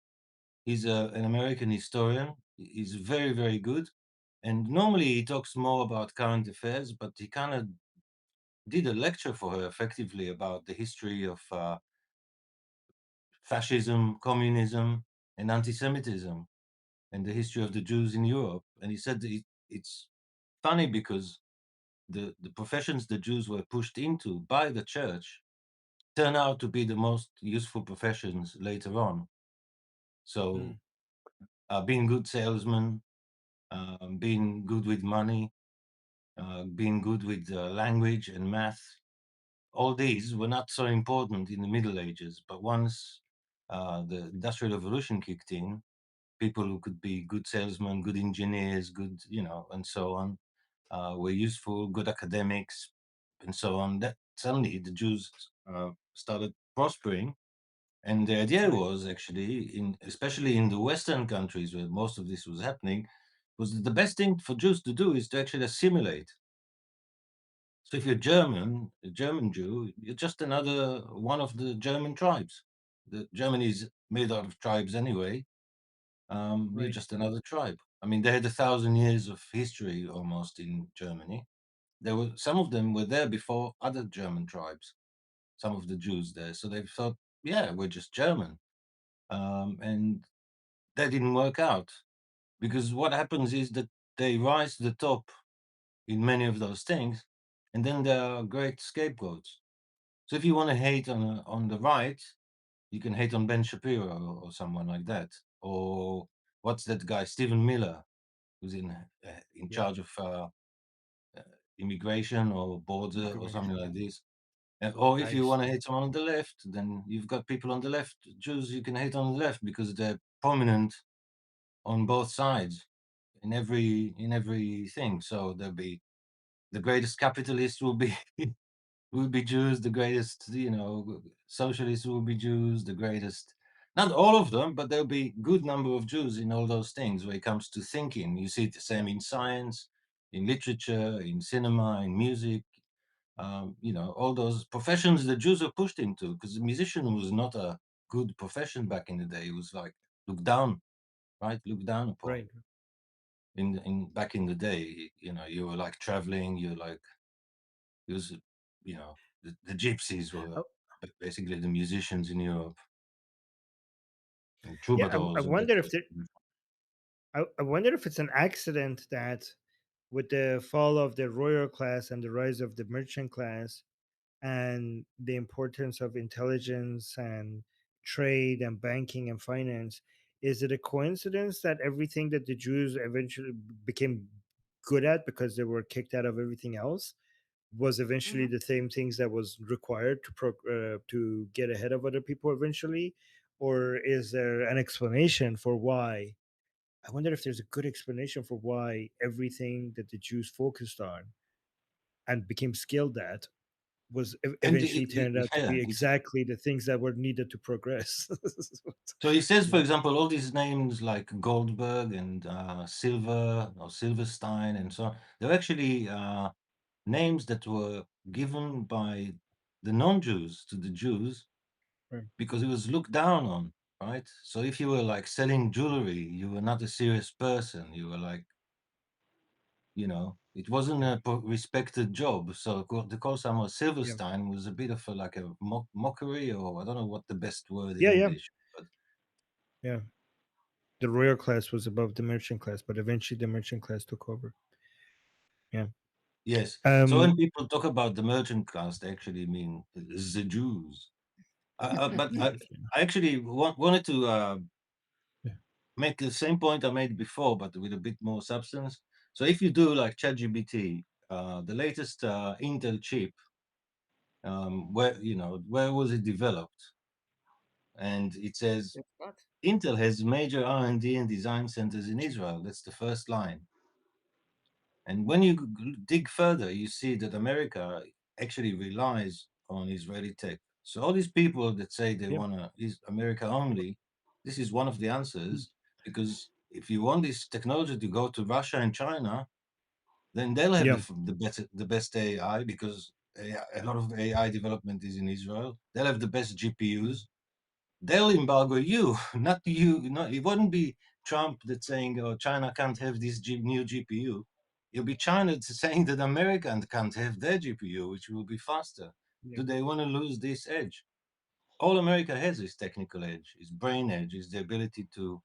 G: He's an American historian. He's very, very good. And normally he talks more about current affairs, but he kind of did a lecture for her effectively about the history of fascism, communism, and anti-Semitism, and the history of the Jews in Europe. And he said that it's funny because the professions the Jews were pushed into by the church turn out to be the most useful professions later on. So
A: Mm.
G: being good salesman, being good with money, being good with language and math, all these were not so important in the Middle Ages. But once the Industrial Revolution kicked in, people who could be good salesmen, good engineers, good, and so on, were useful, good academics, and so on. That suddenly the Jews started prospering. And the idea
A: Right.
G: was actually, especially in the Western countries where most of this was happening, was that the best thing for Jews to do is to actually assimilate. So if you're German, a German Jew, you're just another one of the German tribes. Germany is made out of tribes anyway. You're
A: Right.
G: just another tribe. I mean, they had 1,000 years of history almost in Germany. Some of them were there before other German tribes. Some of the Jews there, so they thought, yeah, we're just German, and that didn't work out because what happens is that they rise to the top in many of those things, and then there are great scapegoats. So if you want to hate on the right, you can hate on Ben Shapiro or someone like that, or what's that guy Stephen Miller, who's in
A: Yeah.
G: charge of uh, immigration or border or something
A: Information.
G: like this. Or if you
A: ICE.
G: want to hate someone on the left, then you've got people on the left, Jews you can hate on the left because they're prominent on both sides in every thing. So there'll be the greatest capitalist will be will be Jews, the greatest, socialists will be Jews, the greatest. Not all of them, but there'll be good number of Jews in all those things when it comes to thinking. You see it the same in science, in literature, in cinema, in music. All those professions the Jews are pushed into, because the musician was not a good profession back in the day. It was like looked down, right? Looked down upon.
A: Right.
G: In back in the day, you were like traveling. You're like it was, the gypsies were
A: Oh,
G: basically the musicians in Europe, and
A: yeah. I
G: troubadours and that
A: wonder if
G: sort
A: there,
G: of thing.
A: I wonder if it's an accident that with the fall of the royal class and the rise of the merchant class and the importance of intelligence and trade and banking and finance, is it a coincidence that everything that the Jews eventually became good at because they were kicked out of everything else? was eventually
E: Hmm.
A: the same things that was required to get ahead of other people eventually, or is there an explanation for why? I wonder if there's a good explanation for why everything that the Jews focused on and became skilled at was
G: And
A: eventually turned out to
G: yeah,
A: be
G: it's
A: exactly the things that were needed to progress.
G: so he says, for
A: Yeah.
G: example, all these names like Goldberg and Silver or Silverstein and so on, they're actually names that were given by the non-Jews to the Jews
A: Right.
G: because it was looked down on, right? So if you were like selling jewelry, you were not a serious person. You were like, it wasn't
A: Yeah.
G: a respected job. So to call someone
A: Yeah.
G: Silverstein was a bit of like a mockery, or I don't know what the best word in
A: Yeah. Yeah.
G: English, but
A: Yeah. The royal class was above the merchant class, but eventually the merchant class took over. Yeah.
G: yes. So when
A: Um.
G: people talk about the merchant class, they actually mean the Jews. But I actually wanted to
A: Yeah.
G: make the same point I made before, but with a bit more substance. So if you do like ChatGPT, the latest Intel chip, where was it developed? And it says
F: It's not.
G: Intel has major R&D and design centers in Israel. That's the first line. And when you dig further, you see that America actually relies on Israeli tech. So all these people that say they
A: Yeah.
G: want to is America only, this is one of the answers, because if you want this technology to go to Russia and China, then they'll have
A: Yeah.
G: the best AI, because a lot of AI development is in Israel. They'll have the best GPUs. They'll embargo you, not you. Not, it wouldn't be Trump that's saying, "Oh, China can't have this new GPU." It'll be China that's saying that America can't have their GPU, which will be faster.
A: Yeah.
G: Do they want to lose this edge? All America has is technical edge, is brain edge, is the ability to.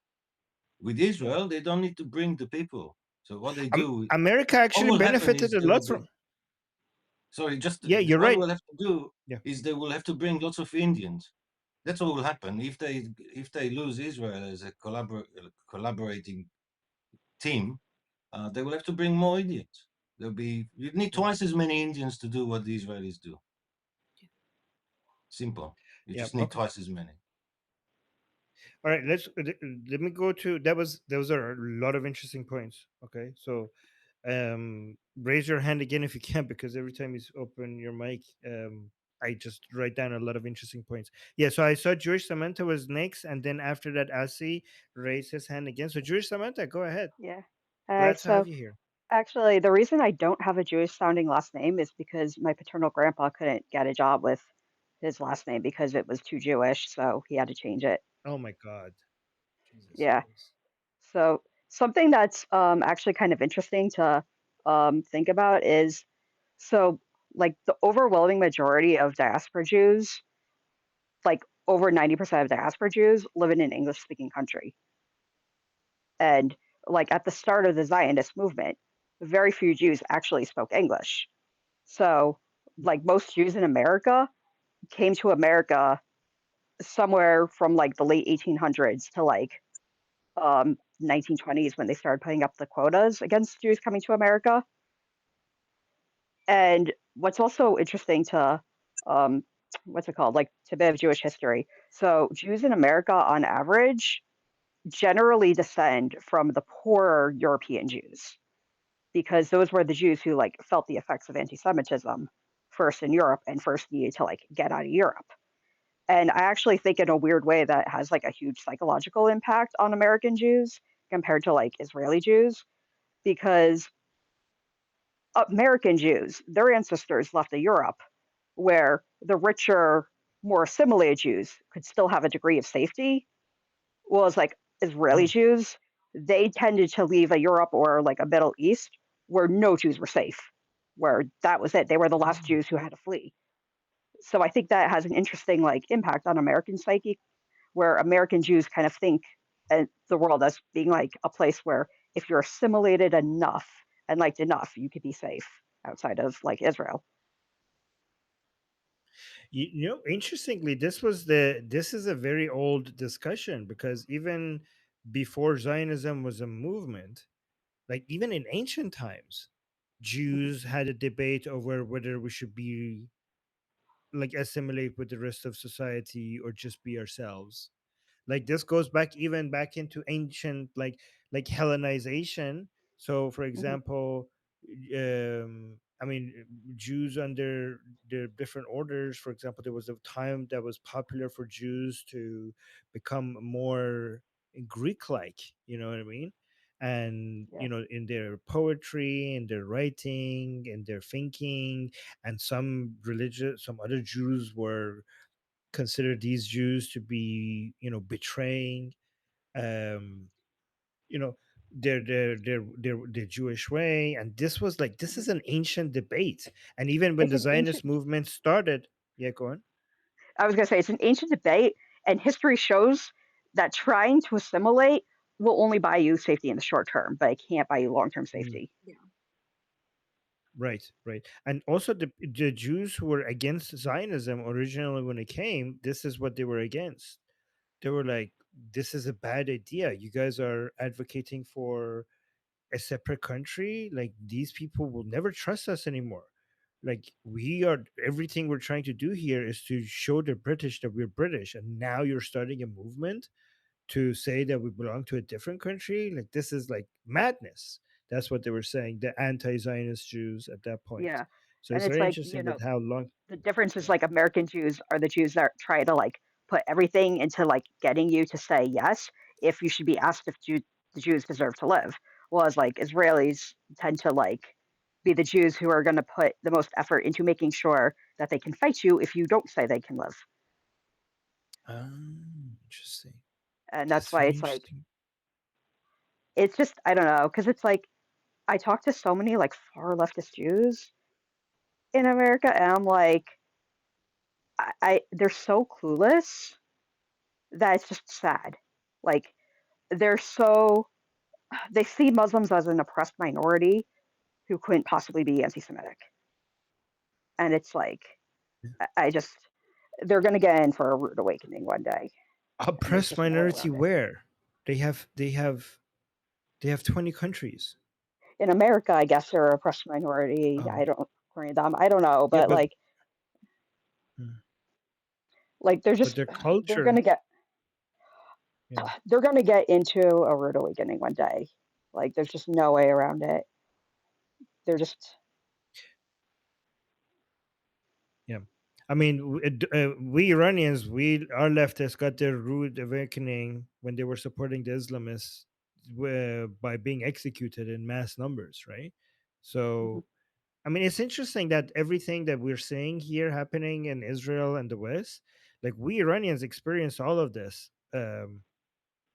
G: With
A: Yeah.
G: Israel, they don't need to bring the people. So what they do,
A: America
G: what
A: actually
G: will happen
A: benefited
G: is
A: a
G: there will
A: lot
G: be.
A: from.
G: Sorry, just
A: Yeah, you're
G: what
A: right.
G: we'll have to do
A: Yeah.
G: is they will have to bring lots of Indians. That's what will happen if they lose Israel as a collaborating team. They will have to bring more Indians. You need
A: Yeah.
G: twice as many Indians to do what the Israelis do. Simple. You
A: Yeah.
G: just need
A: Okay.
G: twice as many.
A: All right. Let me go to that. Those are a lot of interesting points. Okay. So raise your hand again if you can, because every time you open your mic, I just write down a lot of interesting points. Yeah, so I saw Jewish Samantha was next, and then after that Asi raised his hand again. So Jewish Samantha, go ahead.
H: Yeah.
A: Glad to have
H: So
A: you here.
H: actually, the reason I don't have a Jewish sounding last name is because my paternal grandpa couldn't get a job with his last name because it was too Jewish, so he had to change it.
A: Oh my God. Jesus
H: Yeah.
A: Christ.
H: So something that's actually kind of interesting to think about is so like the overwhelming majority of diaspora Jews, like over 90% of diaspora Jews, live in an English speaking country. And like at the start of the Zionist movement, very few Jews actually spoke English. So, like most Jews in America came to America somewhere from like the late 1800s to like 1920s when they started putting up the quotas against Jews coming to America. And what's also interesting to um, what's it called? Like to a bit of Jewish history. So Jews in America, on average, generally descend from the poorer European Jews because those were the Jews who like felt the effects of anti-Semitism first in Europe and first needed to like get out of Europe. And I actually think in a weird way that has like a huge psychological impact on American Jews compared to like Israeli Jews because American Jews, their ancestors left to Europe where the richer, more assimilated Jews could still have a degree of safety. Well, it's like Israeli
A: Mm,
H: Jews, they tended to leave a Europe or like a Middle East where no Jews were safe, where that was it. They were the last
A: mm.
H: Jews who had to flee. So I think that has an interesting like impact on American psyche, where American Jews kind of think the world as being like a place where if you're assimilated enough and liked enough, you could be safe outside of like Israel.
A: Interestingly, this is a very old discussion because even before Zionism was a movement, like even in ancient times, Jews had a debate over whether we should be like assimilate with the rest of society or just be ourselves. Like this goes back even back into ancient like Hellenization. So for
H: Mhm.
A: example, I mean, Jews under their different orders, for example, there was a time that was popular for Jews to become more Greek like, you know what I mean? And
H: Yeah.
A: in their poetry, in their writing, in their thinking. And some other Jews were consider these Jews to be, betraying, um, you know, their Jewish way. And this
H: Mhm.
A: is an ancient debate. And even when
H: It's
A: the
H: an ancient.
A: Zionist movement started, yeah, go on.
H: I was going to say it's an ancient debate, and history shows that trying to assimilate will only buy you safety in the short term, but it can't buy you long term
A: Mm,
H: safety.
E: Yeah.
A: right, right. And also the Jews who were against Zionism originally when it came, this is what they were against. They were like, this is a bad idea. You guys are advocating for a separate country. Like these people will never trust us anymore. Like we are everything we're trying to do here is to show the British that we're British, and now you're starting a movement to say that we belong to a different country. Like this is like madness. That's what they were saying, the anti-Zionist Jews at that point.
H: Yeah.
A: So
H: And
A: it's
H: it's
A: very
H: like,
A: interesting that how long.
H: the difference is
A: Yeah.
H: like American Jews are the Jews that try to like put everything into like getting you to say yes if you should be asked if the Jews deserve to live. Whereas like Israelis tend to like be the Jews who are going to put the most effort into making sure that they can fight you if you don't say they can live.
A: Interesting.
H: And that's
A: That's
H: why
A: very
H: it's like,
A: interesting.
H: it's just, I don't know, because it's like, I talk to so many like far leftist Jews in America, and I'm like, they're so clueless that it's just sad. Like, they're so, they see Muslims as an oppressed minority who couldn't possibly be anti-Semitic, and it's like, I just, they're gonna get in for a rude awakening one day, and there's
A: Oppressed
H: just no way
A: minority
H: around it.
A: where they have 20 countries.
H: In America, I guess they're a oppressed minority.
A: Oh,
H: I don't, according to them, I don't know,
A: yeah,
H: but
A: mm,
H: like
A: but their
H: they're gonna
A: culture,
H: get
A: yeah,
H: they're gonna get into a rude awakening one day. Like there's just no way around it. They're just
A: yeah. I mean, we Iranians, our leftists got their rude awakening when they were supporting the Islamists by being executed in mass numbers, right?
H: mhm,
A: So, I mean, it's interesting that everything that we're seeing here happening in Israel and the West, like we Iranians experienced all of this.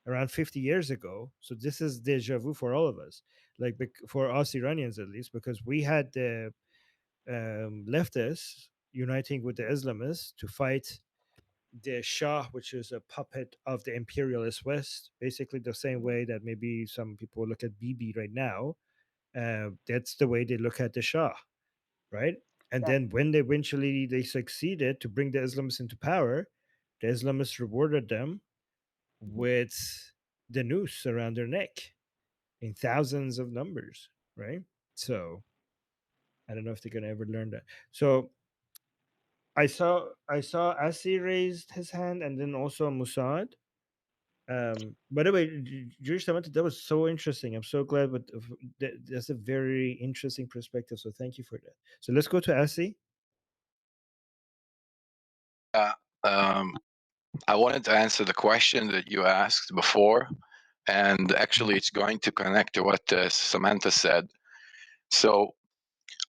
A: Around 50 years ago. So this is deja vu for all of us, like for us Iranians at least, because we had the leftists uniting with the Islamists to fight the Shah, which is a puppet of the imperialist West, basically the same
H: mhm,
A: way that maybe some people look at Bibi right now. That's the way they look at the Shah, right? And
H: yeah,
A: then when they eventually they succeeded to bring the Islamists into power, the Islamists rewarded them
H: mhm,
A: with the noose around their neck in thousands of numbers, right? So I don't know if they're gonna ever learn that. So I saw Asi raised his hand, and then also Musad. By the way, Jewish Samantha, that was so interesting. I'm so glad, but that's a very interesting perspective. So thank you for that. So let's go to Asi.
D: Uh, um, I wanted to answer the question that you asked before, and actually, it's going to connect to what Samantha said. So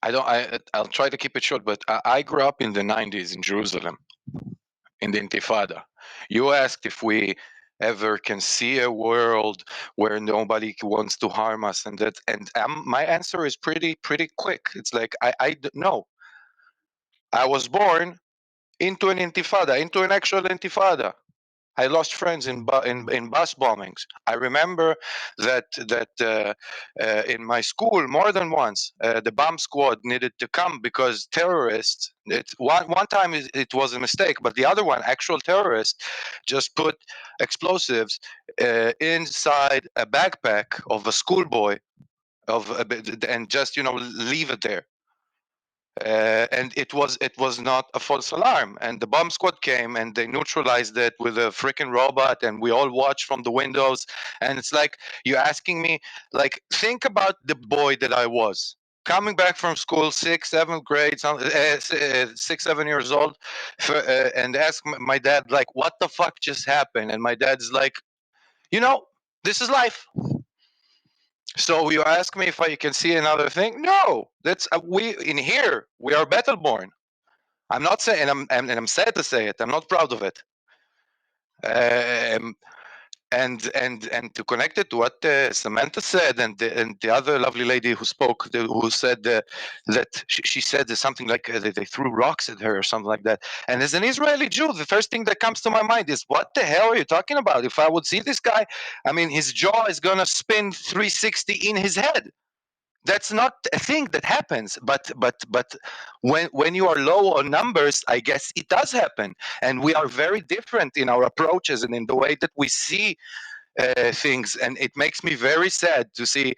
D: I don't. I'll try to keep it short, but I grew up in the '90s in Jerusalem, in the Intifada. You asked if we ever can see a world where nobody wants to harm us, and that, and my answer is pretty quick. It's like no. I was born into an Intifada, into an actual Intifada. I lost friends in bus bombings. I remember that in my school more than once the bomb squad needed to come because terrorists. One time it was a mistake, but the other one, actual terrorists, just put explosives inside a backpack of a schoolboy of and just leave it there. And it was not a false alarm, and the bomb squad came and they neutralized it with a freaking robot, and we all watched from the windows. And it's like, you're asking me, like, think about the boy that I was coming back from school, 6th, 7th grade, 6, 7 years old, and ask my dad, like, what the fuck just happened? And my dad's like, this is life. So you ask me if I can see another thing? No, that's we in here. We are Battleborn. I'm not saying, and I'm sad to say it. I'm not proud of it. Um, and to connect it to what Samantha said, and the other lovely lady who spoke, who said that she said something like that they threw rocks at her or something like that. And as an Israeli Jew, the first thing that comes to my mind is, what the hell are you talking about? If I would see this guy, I mean, his jaw is gonna spin 360 in his head. That's not a thing that happens, but when you are low on numbers, I guess it does happen. And we are very different in our approaches and in the way that we see things. And it makes me very sad to see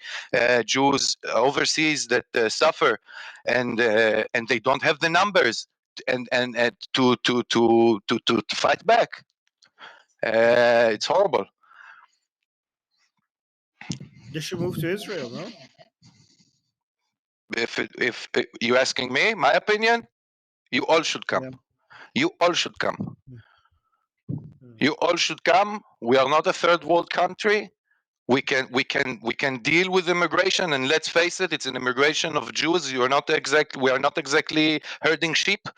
D: Jews overseas that suffer, and they don't have the numbers and to fight back. It's horrible.
A: They should move to Israel, no?
D: If you're asking me, my opinion, you all should come.
A: Yeah.
D: You all should come.
A: Mm.
D: You all should come. We are not a third world country. We can deal with immigration, and let's face it, it's an immigration of Jews. We are not exactly herding sheep.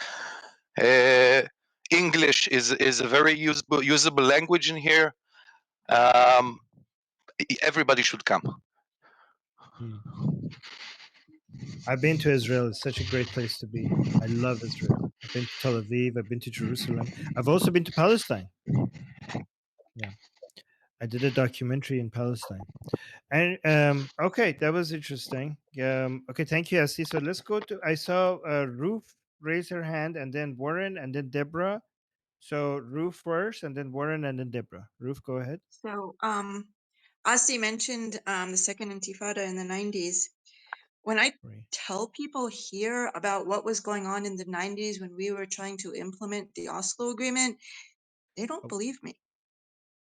D: Uh, English is a very usable language in here. Um, Everybody should come.
A: Mm. I've been to Israel. It's such a great place to be. I love Israel. I've been to Tel Aviv. I've been to Jerusalem. I've also been to Palestine. Yeah, I did a documentary in Palestine. And okay, that was interesting. Okay, thank you, Essie. So let's go to. I saw Ruth raise her hand, and then Warren, and then Deborah. So Ruth first, and then Warren, and then Deborah. Ruth, go ahead.
E: So, Asi mentioned the second Intifada in the 90s. When I
A: Right.
E: tell people here about what was going on in the 90s when we were trying to implement the Oslo Agreement, they don't
A: Oh,
E: believe me.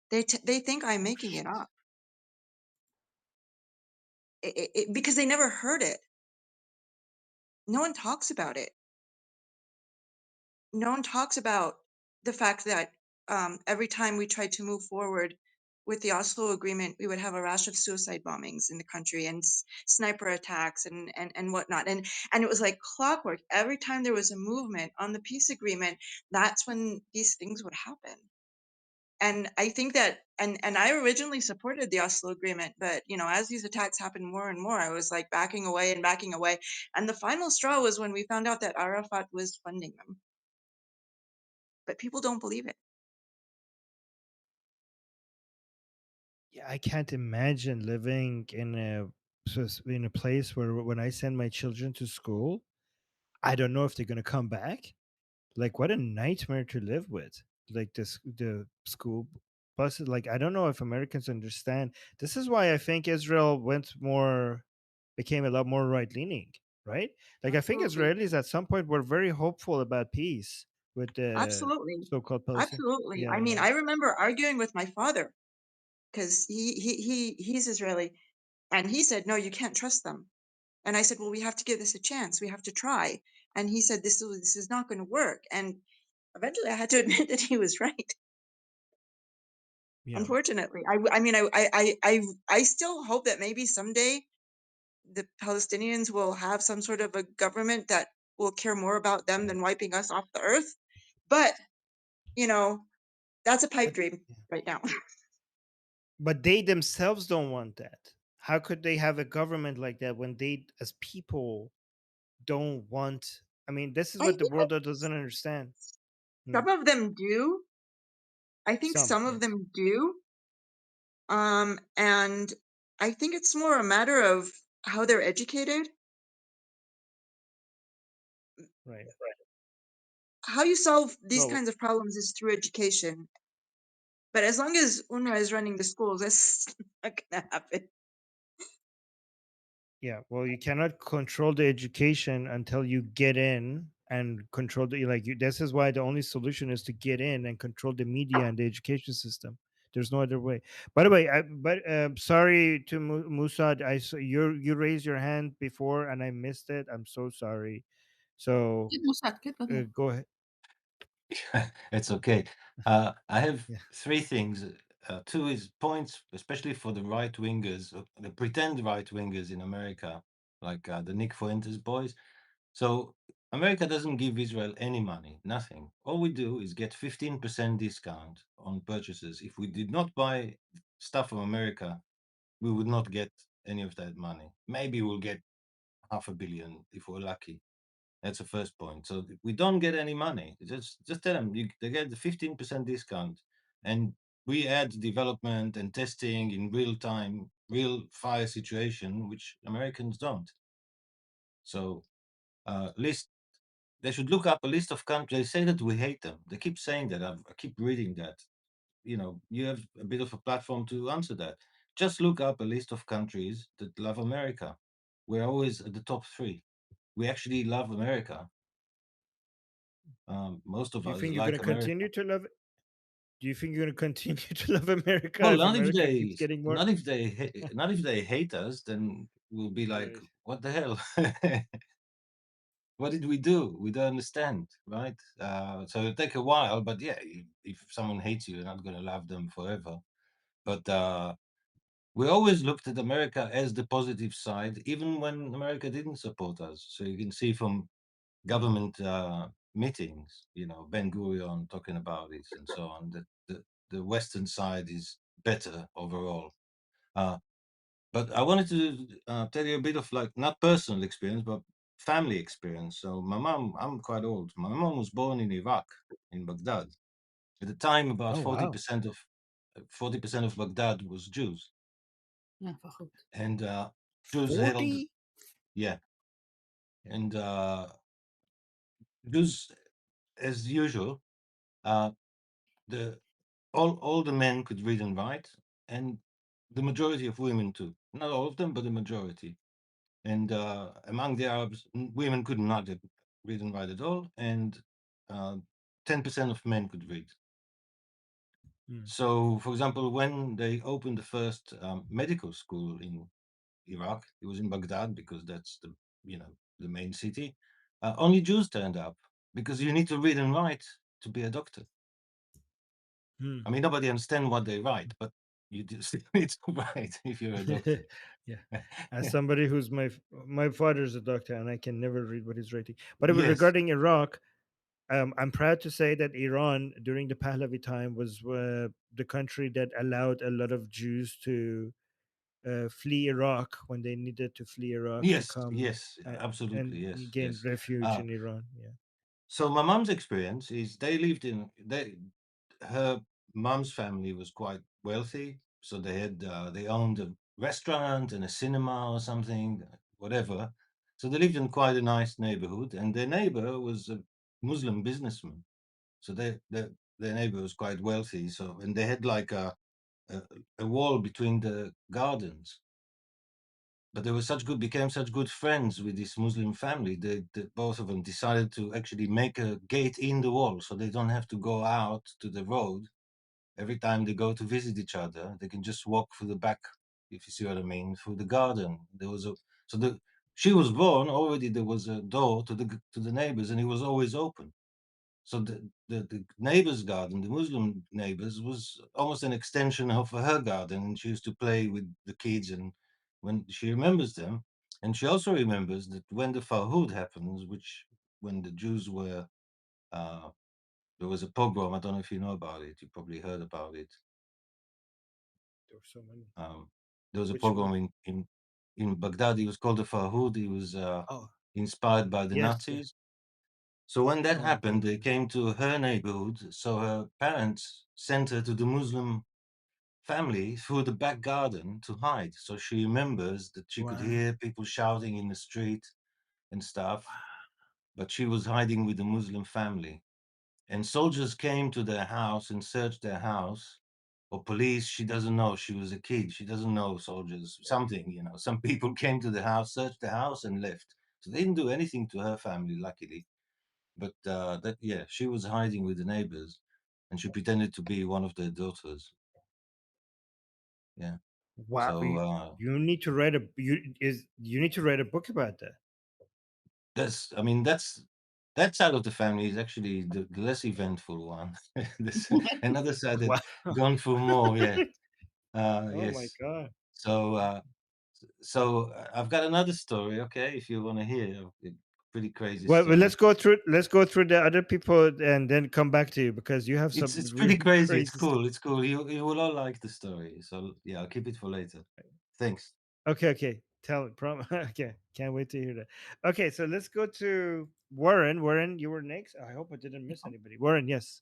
E: They think I'm
A: oh
E: making it
A: shit.
E: up because they never heard it. No one talks about it. No one talks about the fact that every time we tried to move forward with the Oslo Agreement, we would have a rash of suicide bombings in the country and sniper attacks and whatnot. And it was like clockwork. Every time there was a movement on the peace agreement, that's when these things would happen. And I think that, and I originally supported the Oslo Agreement, but as these attacks happened more and more, I was like backing away and backing away. And the final straw was when we found out that Arafat was funding them. But people don't believe it.
A: Yeah, I can't imagine living in a place where when I send my children to school, I don't know if they're gonna come back. Like, what a nightmare to live with. Like the school buses. Like, I don't know if Americans understand. This is why I think Israel became a lot more right leaning, right? Like, I think
E: Absolutely.
A: Israelis at some point were very hopeful about peace with the
E: Absolutely.
A: so-called Palestine.
E: Absolutely.
A: Yeah,
E: I mean,
A: yeah,
E: I remember arguing with my father because he's Israeli, and he said, "No, you can't trust them." And I said, "Well, we have to give this a chance. We have to try." And he said, "This is not going to work." And eventually, I had to admit that he was right.
A: yeah.
E: Unfortunately, I mean, I still hope that maybe someday the Palestinians will have some sort of a government that will care more about them than wiping us off the earth. But you know, that's a pipe
A: But
E: dream
A: yeah.
E: right now.
A: But they themselves don't want that. How could they have a government like that when they, as people, don't want? I mean, this is
E: I
A: what the
E: think that
A: world doesn't understand. Hmm.
E: some of them do. I think
A: Some,
E: some of
A: yes,
E: them do. And I think it's more a matter of how they're educated.
A: right.
E: How you solve these
A: Well,
E: kinds of problems is through education. But as long as UNRWA is running the schools, that's not gonna happen.
A: Yeah, well, you cannot control the education until you get in and control the like. This is why the only solution is to get in and control the media and the education system. There's no other way. By the way, sorry to Musad. You raised your hand before and I missed it. I'm so sorry. So go ahead.
G: It's okay. I have
A: Yeah.
G: three things. Two is points, especially for the right wingers, the pretend right wingers in America, like the Nick Fuentes boys. So America doesn't give Israel any money, nothing. All we do is get 15% discount on purchases. If we did not buy stuff from America, we would not get any of that money. Maybe we'll get half a billion if we're lucky. That's the first point. So we don't get any money. Just tell them they get the 15% discount, and we add development and testing in real time, real fire situation, which Americans don't. So list they should look up a list of countries. They say that we hate them. They keep saying that. I keep reading that. You have a bit of a platform to answer that. Just look up a list of countries that love America. We're always at the top three. We actually love America. Most of
A: Do you
G: us
A: think you're going
G: like
A: to
G: America.
A: continue to love Do you think you're going to continue to love America
G: Well,
A: if America keeps getting more?
G: not if they hate us, then we'll be like,
A: Right.
G: what the hell? What did we do? We don't understand, right? So it'll take a while, but yeah, if someone hates you, you're not going to love them forever. But we always looked at America as the positive side, even when America didn't support us. So you can see from government meetings, Ben Gurion talking about it and so on, that the Western side is better overall. Uh, but I wanted to tell you a bit of like not personal experience, but family experience. So my mom, I'm quite old. My mom was born in Iraq, in Baghdad. At the time, about
A: Oh wow.
G: 40% of Baghdad was Jews, and Jews held,
A: 40?
G: yeah, and Jews, as usual, uh, the all the men could read and write, and the majority of women too. Not all of them, but the majority. And among the Arabs, women could not read and write at all, and 10% of men could read.
A: Hmm.
G: So, for example, when they opened the first medical school in Iraq, it was in Baghdad because that's the main city. Only Jews turned up because you need to read and write to be a doctor.
A: Hmm.
G: I mean, nobody understands what they write, but you just need to write if you're a doctor.
A: Yeah. As somebody who's my father's a doctor and I can never read what he's writing. But
G: Yes,
A: regarding Iraq, I'm proud to say that Iran during the Pahlavi time was the country that allowed a lot of Jews to flee Iraq when they needed to flee Iraq to
G: yes,
A: come
G: yes, absolutely, yes,
A: and gain
G: yes.
A: refuge
G: Uh,
A: in Iran. Yeah.
G: so my mom's experience is her mom's family was quite wealthy, so they owned a restaurant and a cinema or something, whatever. So they lived in quite a nice neighborhood, and their neighbor was a Muslim businessman. So their neighbor was quite wealthy. So and they had like a, a wall between the gardens. But they were became such good friends with this Muslim family. Both of them decided to actually make a gate in the wall, so they don't have to go out to the road every time they go to visit each other. They can just walk through the back, if you see what I mean, through the garden. There was a so the She was born already. There was a door to the neighbors, and it was always open. So the neighbor's garden, the Muslim neighbors, was almost an extension of her garden, and she used to play with the kids. And when she remembers them, and she also remembers that when the Farhud happens, which when the Jews were, uh, there was a pogrom. I don't know if you know about it. You probably heard about it.
A: There were so many.
G: Um, there was a
A: Which one?
G: pogrom in Baghdad. It was called the Farhud. It was
A: Oh,
G: inspired by the
A: yes, yes.
G: Nazis. So when that
A: Oh my
G: happened, they
A: goodness.
G: came to her neighborhood. So her parents sent her to the Muslim family through the back garden to hide. So she remembers that she could
A: Wow.
G: hear people shouting in the street and stuff, but she was hiding with the Muslim family. And soldiers came to their house and searched their house. or police. She doesn't know. She was a kid. She doesn't know soldiers. Something, Some people came to the house, searched the house, and left. So they didn't do anything to her family, luckily. But yeah, she was hiding with the neighbors, and she pretended to be one of their daughters. Yeah.
A: Wow,
G: So
A: you need to write a you need to write a book about that.
G: I mean, that side of the family is actually the less eventful one. This another side that
A: Wow.
G: gone through more. Yeah.
A: Oh my
G: Yes.
A: god.
G: So I've got another story. Okay, if you want to hear a pretty crazy
A: Well,
G: story.
A: let's go through the other people and then come back to you because you have some
G: It's pretty
A: really
G: crazy. It's
A: crazy stuff.
G: cool. It's cool. You will all like the story. So yeah, I'll keep it for later. Thanks.
A: Okay, okay. Tell okay. Can't wait to hear that. Okay, so let's go to Warren. Warren, you were next. I hope I didn't miss anybody. Warren, yes.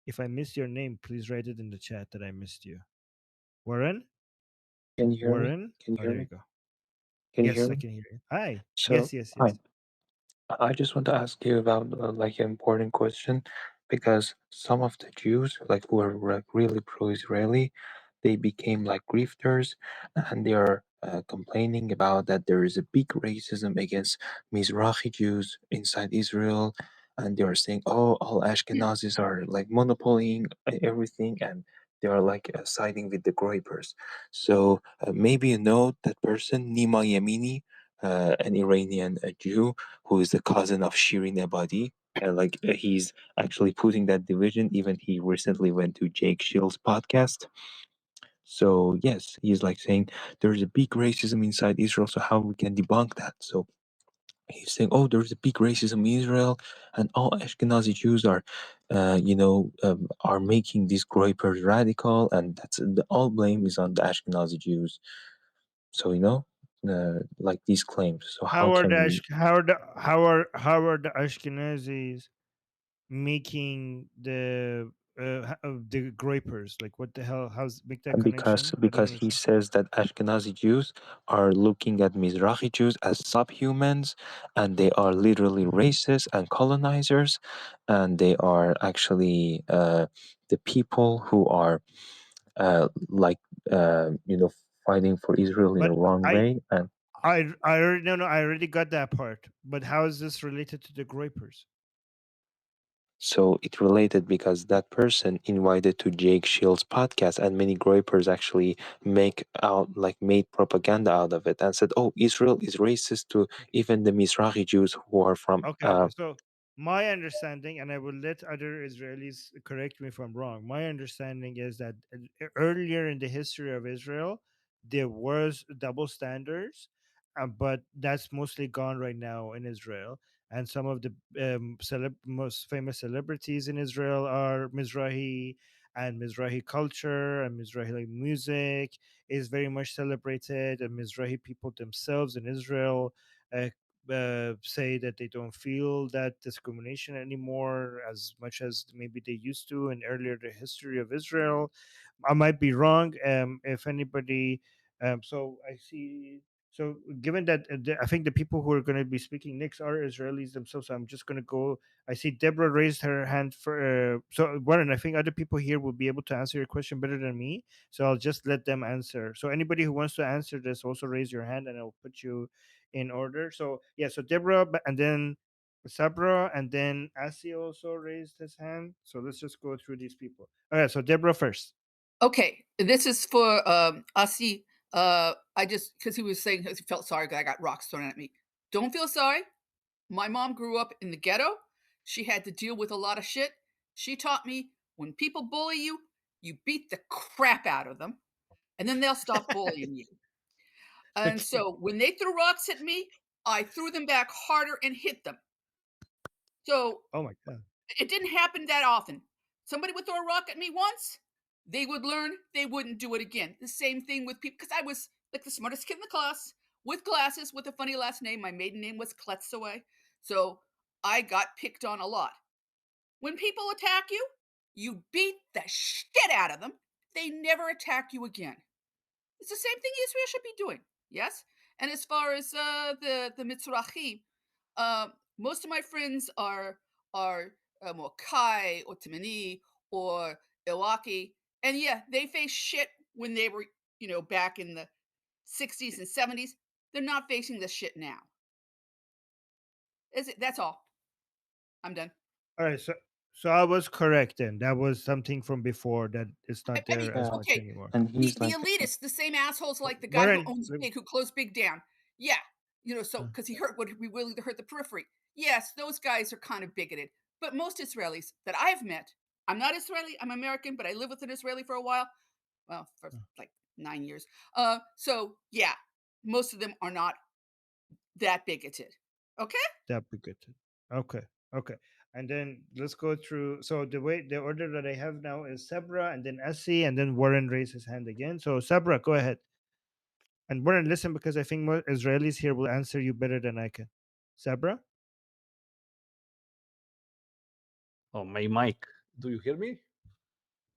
A: If I missed your name, please write it in the chat that I missed you. Warren?
I: Can you hear me?
A: Warren?
I: Can you
A: Oh,
I: hear
A: there you
I: me?
A: go.
I: Can you hear
A: Yes, I
I: me?
A: can hear you. Hi.
I: So,
A: Yes, yes,
I: hi.
A: yes.
I: I just want to ask you about like an important question because some of the Jews, like who are really pro-Israeli, they became like grifters, and they are complaining about that there is a big racism against Mizrahi Jews inside Israel, and they are saying, oh, all Ashkenazis are like monopolying everything, and they are like siding with the Groypers. So maybe you know that person, Nima Yamini, an Iranian Jew who is the cousin of Shirin Ebadi. He's actually putting that division. Even he recently went to Jake Shill's podcast. So yes, he's like saying there's a big racism inside Israel. So how we can debunk that? So he's saying, oh, there's a big racism in Israel, and all Ashkenazi Jews are making these groypers radical, and that's all blame is on the Ashkenazi Jews. So like these claims. So how can we?
A: How are the Ashkenazis making the grapers? Like what the hell? How's make that
I: Because
A: connection? I don't
I: he
A: understand.
I: says that Ashkenazi Jews are looking at Mizrahi Jews as subhumans, and they are literally
A: Mhm.
I: racist and colonizers, and they are actually the people who are like fighting for Israel in a
A: But
I: wrong
A: I
I: way. And
A: I already no, I already got that part. But how is this related to the grapers?
I: so it related because that person invited to Jake Shield's podcast, and many groypers actually made propaganda out of it and said, "Oh, Israel is racist to even the Mizrahi Jews who are from."
A: Okay, okay. So my understanding, and I will let other Israelis correct me if I'm wrong. My understanding is that earlier in the history of Israel, there was double standards, but that's mostly gone right now in Israel. And some of the most famous celebrities in Israel are Mizrahi, and Mizrahi culture and Mizrahi music is very much celebrated, and Mizrahi people themselves in Israel uh, say that they don't feel that discrimination anymore as much as maybe they used to in earlier the history of Israel. I might be wrong. If anybody, so I see. So given that I think the people who are going to be speaking next are Israelis themselves, so I'm just going to go. I see Deborah raised her hand for. So Warren, I think other people here will be able to answer your question better than me. So I'll just let them answer. So anybody who wants to answer this, also raise your hand, and I'll put you in order. So yeah, so Deborah, and then Sabra, and then Asi also raised his hand. So let's just go through these people. All right, so Deborah first.
F: Okay, this is for Asi. I just because he was saying he felt sorry because I got rocks thrown at me. Don't feel sorry. My mom grew up in the ghetto. She had to deal with a lot of shit. She taught me when people bully you, you beat the crap out of them, and then they'll stop bullying you. And
A: Okay.
F: so when they threw rocks at me, I threw them back harder and hit them. So
A: Oh my god.
F: it didn't happen that often. Somebody would throw a rock at me once, they would learn, they wouldn't do it again. The same thing with people, because I was like the smartest kid in the class with glasses, with a funny last name. My maiden name was Kletzaway. So I got picked on a lot. When people attack you, you beat the shit out of them. They never attack you again. It's the same thing Israel should be doing. Yes. And as far as the Mitzrahi, most of my friends are Mokai or Timini or Iraqi, And yeah, they faced shit when they were, back in the 60s and 70s. They're not facing this shit now. That's all. I'm done.
A: All right, so I was correct then. That was something from before that it's not
F: I mean,
A: there as
I: Yeah,
A: much
F: okay,
A: anymore.
I: and
F: the
I: he's like,
F: elitists, the same assholes like the guy who
A: Warren,
F: owns Big, who closed Big down. Yeah, so because he hurt, would be willing to hurt the periphery. Yes, those guys are kind of bigoted. But most Israelis that I've met, I'm not Israeli, I'm American, but I lived with an Israeli for a while. Well, for like 9 years. So yeah, most of them are not that bigoted. Okay.
A: that be good. Okay, okay. And then let's go through. So the order that I have now is Sabra, and then Essie, and then Warren raised his hand again. So Sabra, go ahead. And Warren, listen, because I think more Israelis here will answer you better than I can. Sabra?
J: Oh, my mic. Do you hear me?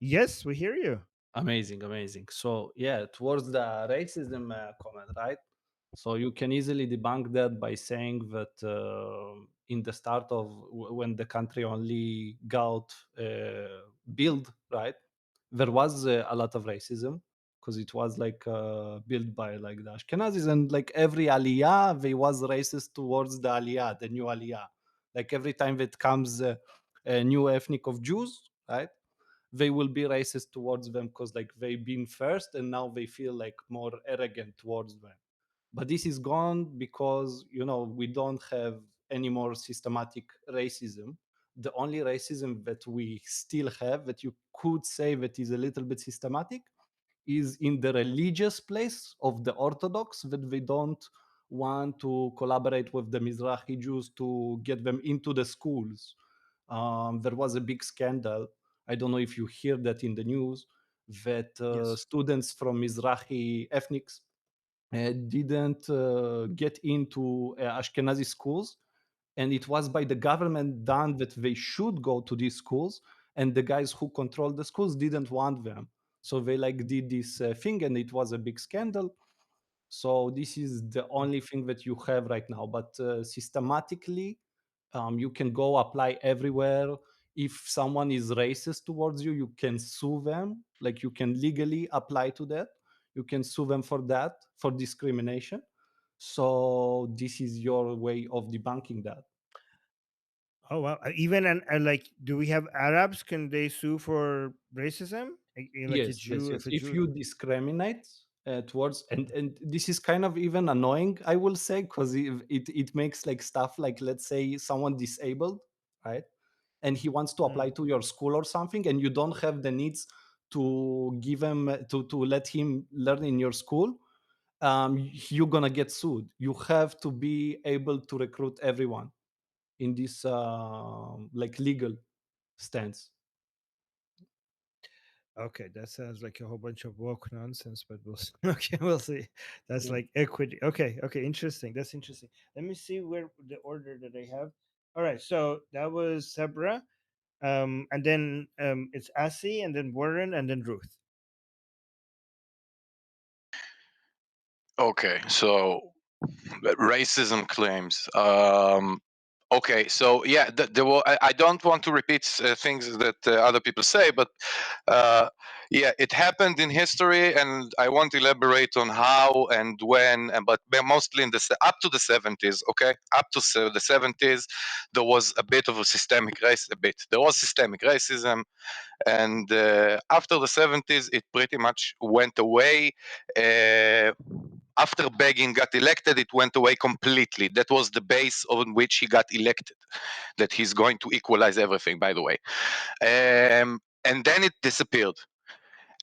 A: Yes, we hear you.
J: Amazing, amazing. So yeah, towards the racism comment, right? So you can easily debunk that by saying that in the start of when the country only got built, right, there was a lot of racism because it was like built by like the Ashkenazis, and like every aliyah, they was racist towards the aliyah, the new aliyah. Like every time that comes a new ethnic of Jews, right? They will be racist towards them because like they've been first and now they feel like more arrogant towards them. But this is gone because we don't have any more systematic racism. The only racism that we still have that you could say that is a little bit systematic is in the religious place of the Orthodox, that they don't want to collaborate with the Mizrahi Jews to get them into the schools. There was a big scandal. I don't know if you hear that in the news, that
A: Yes.
J: students from Mizrahi ethnics didn't get into Ashkenazi schools, and it was by the government done that they should go to these schools, and the guys who controlled the schools didn't want them, so they like did this thing, and it was a big scandal. So this is the only thing that you have right now, but systematically you can go apply everywhere. If someone is racist towards you, you can sue them, like you can legally apply to that. You can sue them for that, for discrimination. So this is your way of debunking that.
A: Oh wow! Even and like, do we have Arabs? Can they sue for racism? Like a
J: Yes, yes,
A: Jew,
J: yes.
A: if a
J: If
A: Jew.
J: you discriminate towards, and this is kind of even annoying, I will say, because it makes like stuff like, let's say someone disabled, right, and he wants to apply
A: Mm.
J: to your school or something, and you don't have the needs to give him to let him learn in your school, you're gonna get sued. You have to be able to recruit everyone in this like legal stance.
A: Okay, that sounds like a whole bunch of woke nonsense, but we'll see. Okay, we'll see. That's
J: Yeah.
A: like equity. Okay, okay, interesting. That's interesting. Let me see where the order that I have. All right, so that was Sabra, and then it's Asi, and then Warren, and then Ruth.
D: Okay, so racism claims. Okay, so yeah, there were, I don't want to repeat things that other people say, but yeah, it happened in history, and I want to elaborate on how and when, but mostly in up to the 70s. Okay, up to the 70s, there was a bit of a systemic race. There was systemic racism, and after the 70s, it pretty much went away. After Begin got elected, it went away completely. That was the base on which he got elected, that he's going to equalize everything, by the way. And then it disappeared.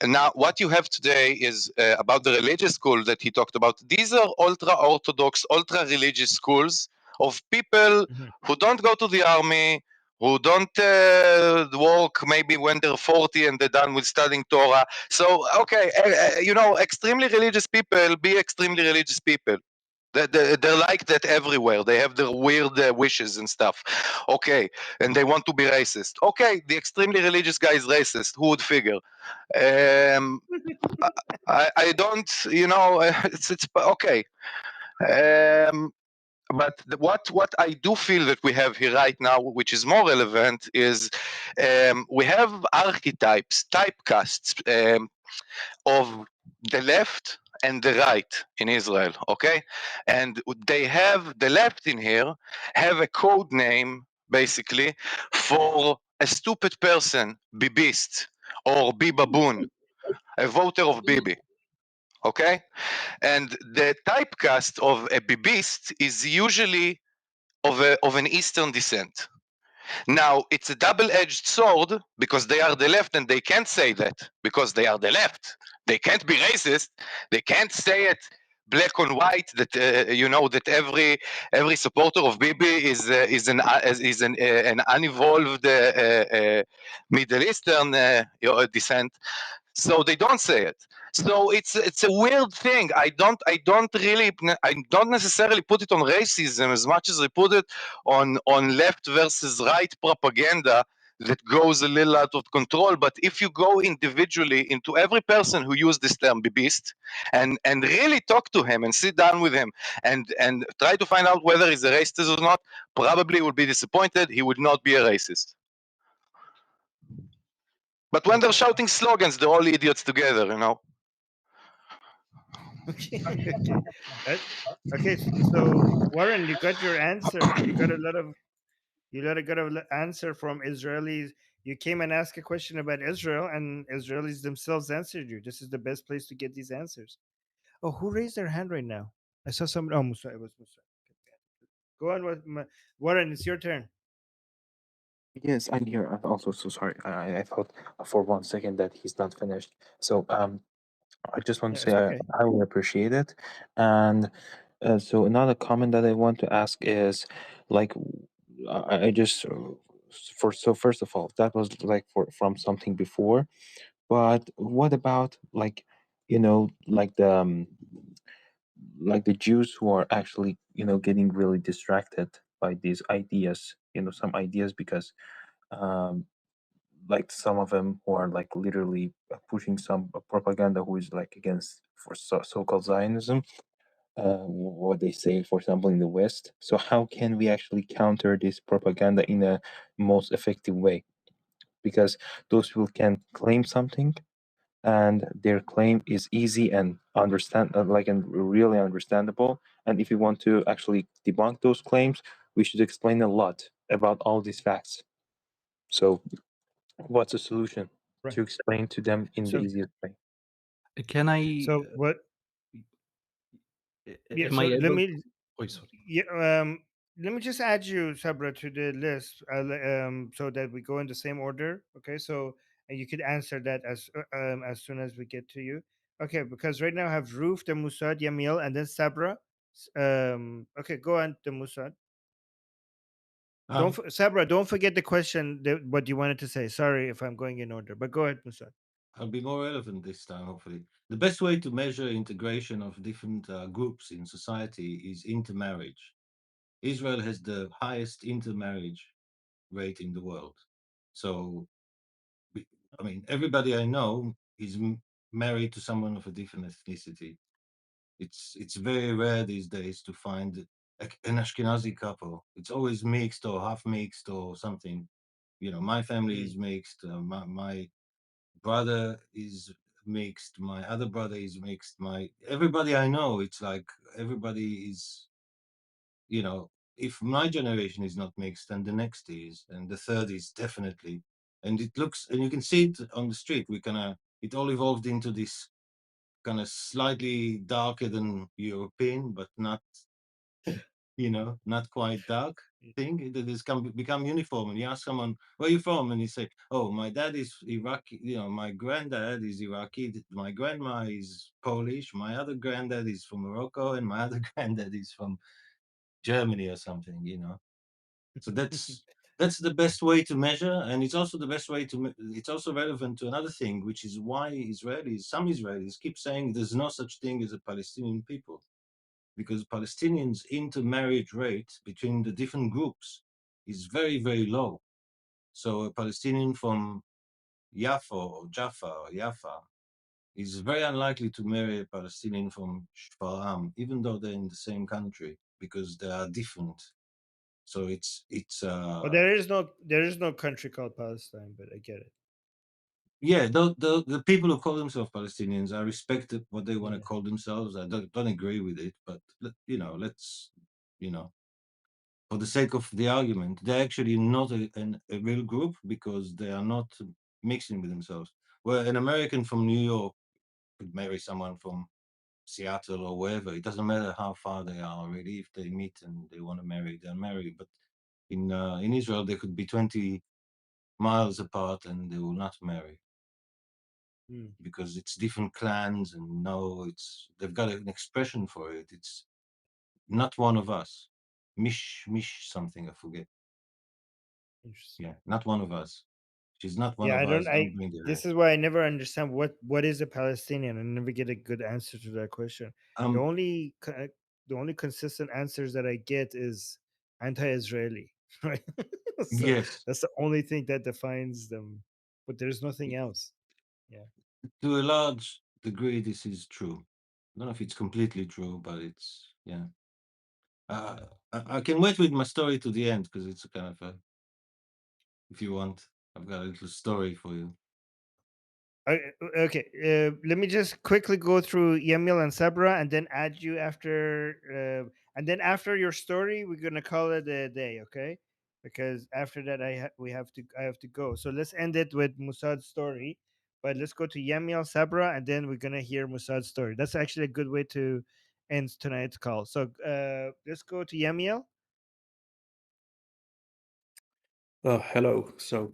D: And now what you have today is about the religious school that he talked about. These are ultra-Orthodox, ultra-religious schools of people
A: Mhm.
D: who don't go to the army, who don't work maybe when they're 40 and they're done with studying Torah. So, okay, extremely religious people be extremely religious people. They're like that everywhere. They have their weird wishes and stuff. Okay, and they want to be racist. Okay, the extremely religious guy is racist. Who would figure? Um, I don't, it's okay. Um, what I do feel that we have here right now, which is more relevant, is we have archetypes, typecasts of the left and the right in Israel, okay? And they have, the left in here have a code name basically for a stupid person, Bibist or Bibaboon, a voter of Bibi, okay? And the typecast of a Bibist is usually of an Eastern descent. Now, it's a double-edged sword because they are the left and they can't say that because they are the left. They can't be racist. They can't say it black on white that that every supporter of Bibi is an unevolved Middle Eastern descent. So they don't say it. So it's a weird thing. I don't necessarily put it on racism as much as I put it on left versus right propaganda that goes a little out of control. But if you go individually into every person who used this term "bibist" and really talk to him and sit down with him and try to find out whether he's a racist or not, probably will be disappointed. He would not be a racist. But when they're
A: Okay.
D: shouting slogans, they're all idiots together.
A: Okay. Okay. That, okay. So Warren, you got your answer. You got a lot of answer from Israelis. You came and asked a question about Israel, and Israelis themselves answered you. This is the best place to get these answers. Oh, who raised their hand right now? I saw somebody. Oh, Musa. It was Musa. Go on with Warren. It's your turn.
I: Yes, I'm here. I'm also so sorry. I thought for 1 second that he's not finished. So I just want
A: Yeah,
I: to say
A: it's okay.
I: I will appreciate it. And so another comment that I want to ask is like I just for so first of all that was like for from something before, but what about like like the Jews who are actually getting really distracted by these ideas, some ideas because um like some of them who are like literally pushing some propaganda who is like against for so-called Zionism, what they say, for example, in the West. So how can we actually counter this propaganda in a most effective way? Because those people can claim something, and their claim is easy and and really understandable. And if we want to actually debunk those claims, we should explain a lot about all these facts. So what's the solution
A: Right.
I: to explain to them in the
A: So,
I: easiest way?
J: Can I?
A: so what? Yeah.
J: Am I
A: So let
J: able?
A: me.
J: Oh, sorry.
A: Yeah. Let me just add you, Sabra, to the list. So that we go in the same order. Okay. So and you could answer that as soon as we get to you. Okay. Because right now I have Roof, the Musad, Yamil, and then Sabra. Okay. Go on, the Musad.
G: Um,
A: Sabra, don't forget the question that what you wanted to say. Sorry if I'm going in order, but go ahead, Musad.
G: I'll be more relevant this time, hopefully. The best way to measure integration of different groups in society is intermarriage. Israel has the highest intermarriage rate in the world. So, we- I mean, everybody I know is married to someone of a different ethnicity. It's very rare these days to find an Ashkenazi couple. It's always mixed or half mixed or something. My family
A: Mm.
G: is mixed. My brother is mixed. My other brother is mixed. My everybody I know, it's like everybody is. You know, if my generation is not mixed, then the next is, and the third is definitely. And it looks, and you can see it on the street. It all evolved into this kind of slightly darker than European, but not, not quite dark thing. It has become uniform. And you ask someone, where are you from? And you say, oh, my dad is Iraqi, my granddad is Iraqi, my grandma is Polish, my other granddad is from Morocco, and my other granddad is from Germany or something. So that's the best way to measure, and it's also the best way to. It's also relevant to another thing, which is why some Israelis, keep saying there's no such thing as a Palestinian people, because Palestinians' intermarriage rate between the different groups is very, very low. So a Palestinian from Jaffa or Jaffa is very unlikely to marry a Palestinian from Shfaram, even though they're in the same country, because they are different. So it's
A: Well, there is no country called Palestine, but I get it.
G: yeah, the people who call themselves Palestinians, I respect it, what they want to
A: Yeah.
G: call themselves. I don't agree with it, but let's you know for the sake of the argument, they're actually not a real group because they are not mixing with themselves. Where an American from New York could marry someone from Seattle or wherever. It doesn't matter how far they are, really. If they meet and they want to marry, they'll marry. But in Israel, they could be 20 miles apart and they will not marry
A: Hmm.
G: because it's different clans and no, it's they've got an expression for it. It's not one of us. Mish something, I forget.
A: Interesting.
G: Yeah, not one of us. She's not one
A: Yeah,
G: of
A: I don't.
G: us. I'm going to her.
A: This is why I never understand what is a Palestinian. I never get a good answer to that question. The
G: Um,
A: only the only consistent answers that I get is anti-Israeli, right? So
G: yes,
A: that's the only thing that defines them. But there's nothing else. Yeah.
G: to a large degree, this is true. I don't know if it's completely true, but it's yeah. Uh,
A: Yeah.
G: I can wait with my story to the end because it's a kind of a, if you want, I've got a little story for you.
A: Okay. Let me just quickly go through Yemil and Sabra, and then add you after. And then after your story, we're gonna call it a day, okay? Because after that, I have to go. So let's end it with Musad's story. But let's go to Yemil, Sabra, and then we're gonna hear Musad's story. That's actually a good way to end tonight's call. So let's go to Yemil.
C: Hello. So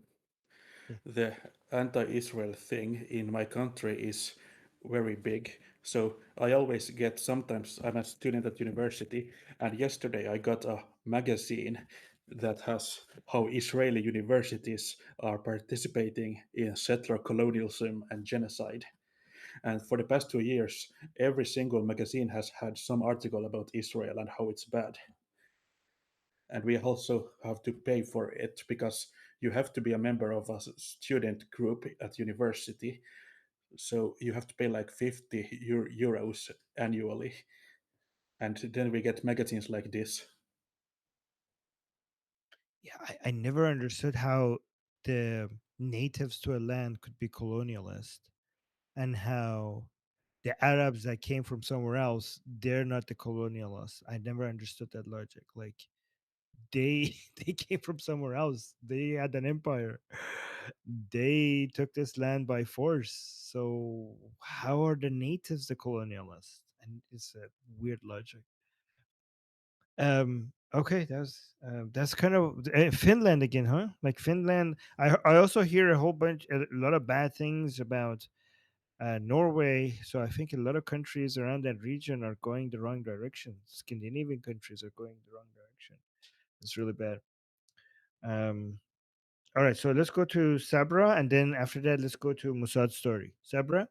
A: Yeah.
C: the anti-Israel thing in my country is very big. So I always get, sometimes I'm a student at university, and yesterday I got a magazine that has how Israeli universities are participating in settler colonialism and genocide. And for the past 2 years, every single magazine has had some article about Israel and how it's bad. And we also have to pay for it because you have to be a member of a student group at university. So you have to pay like 50 euros annually. And then we get magazines like this.
A: Yeah, I never understood how the natives to a land could be colonialist, and how the Arabs that came from somewhere else, they're not the colonialists. I never understood that logic. Like they they came from somewhere else. They had an empire. They took this land by force. So how are the natives the colonialists? And it's a weird logic. Okay, that's kind of Finland again, huh? Like Finland. I also hear a lot of bad things about Norway. So I think a lot of countries around that region are going the wrong direction. Scandinavian countries are going the wrong direction. It's really bad. Um, all right, so let's go to Sabra, and then after that, let's go to Mussad's story. Sabra.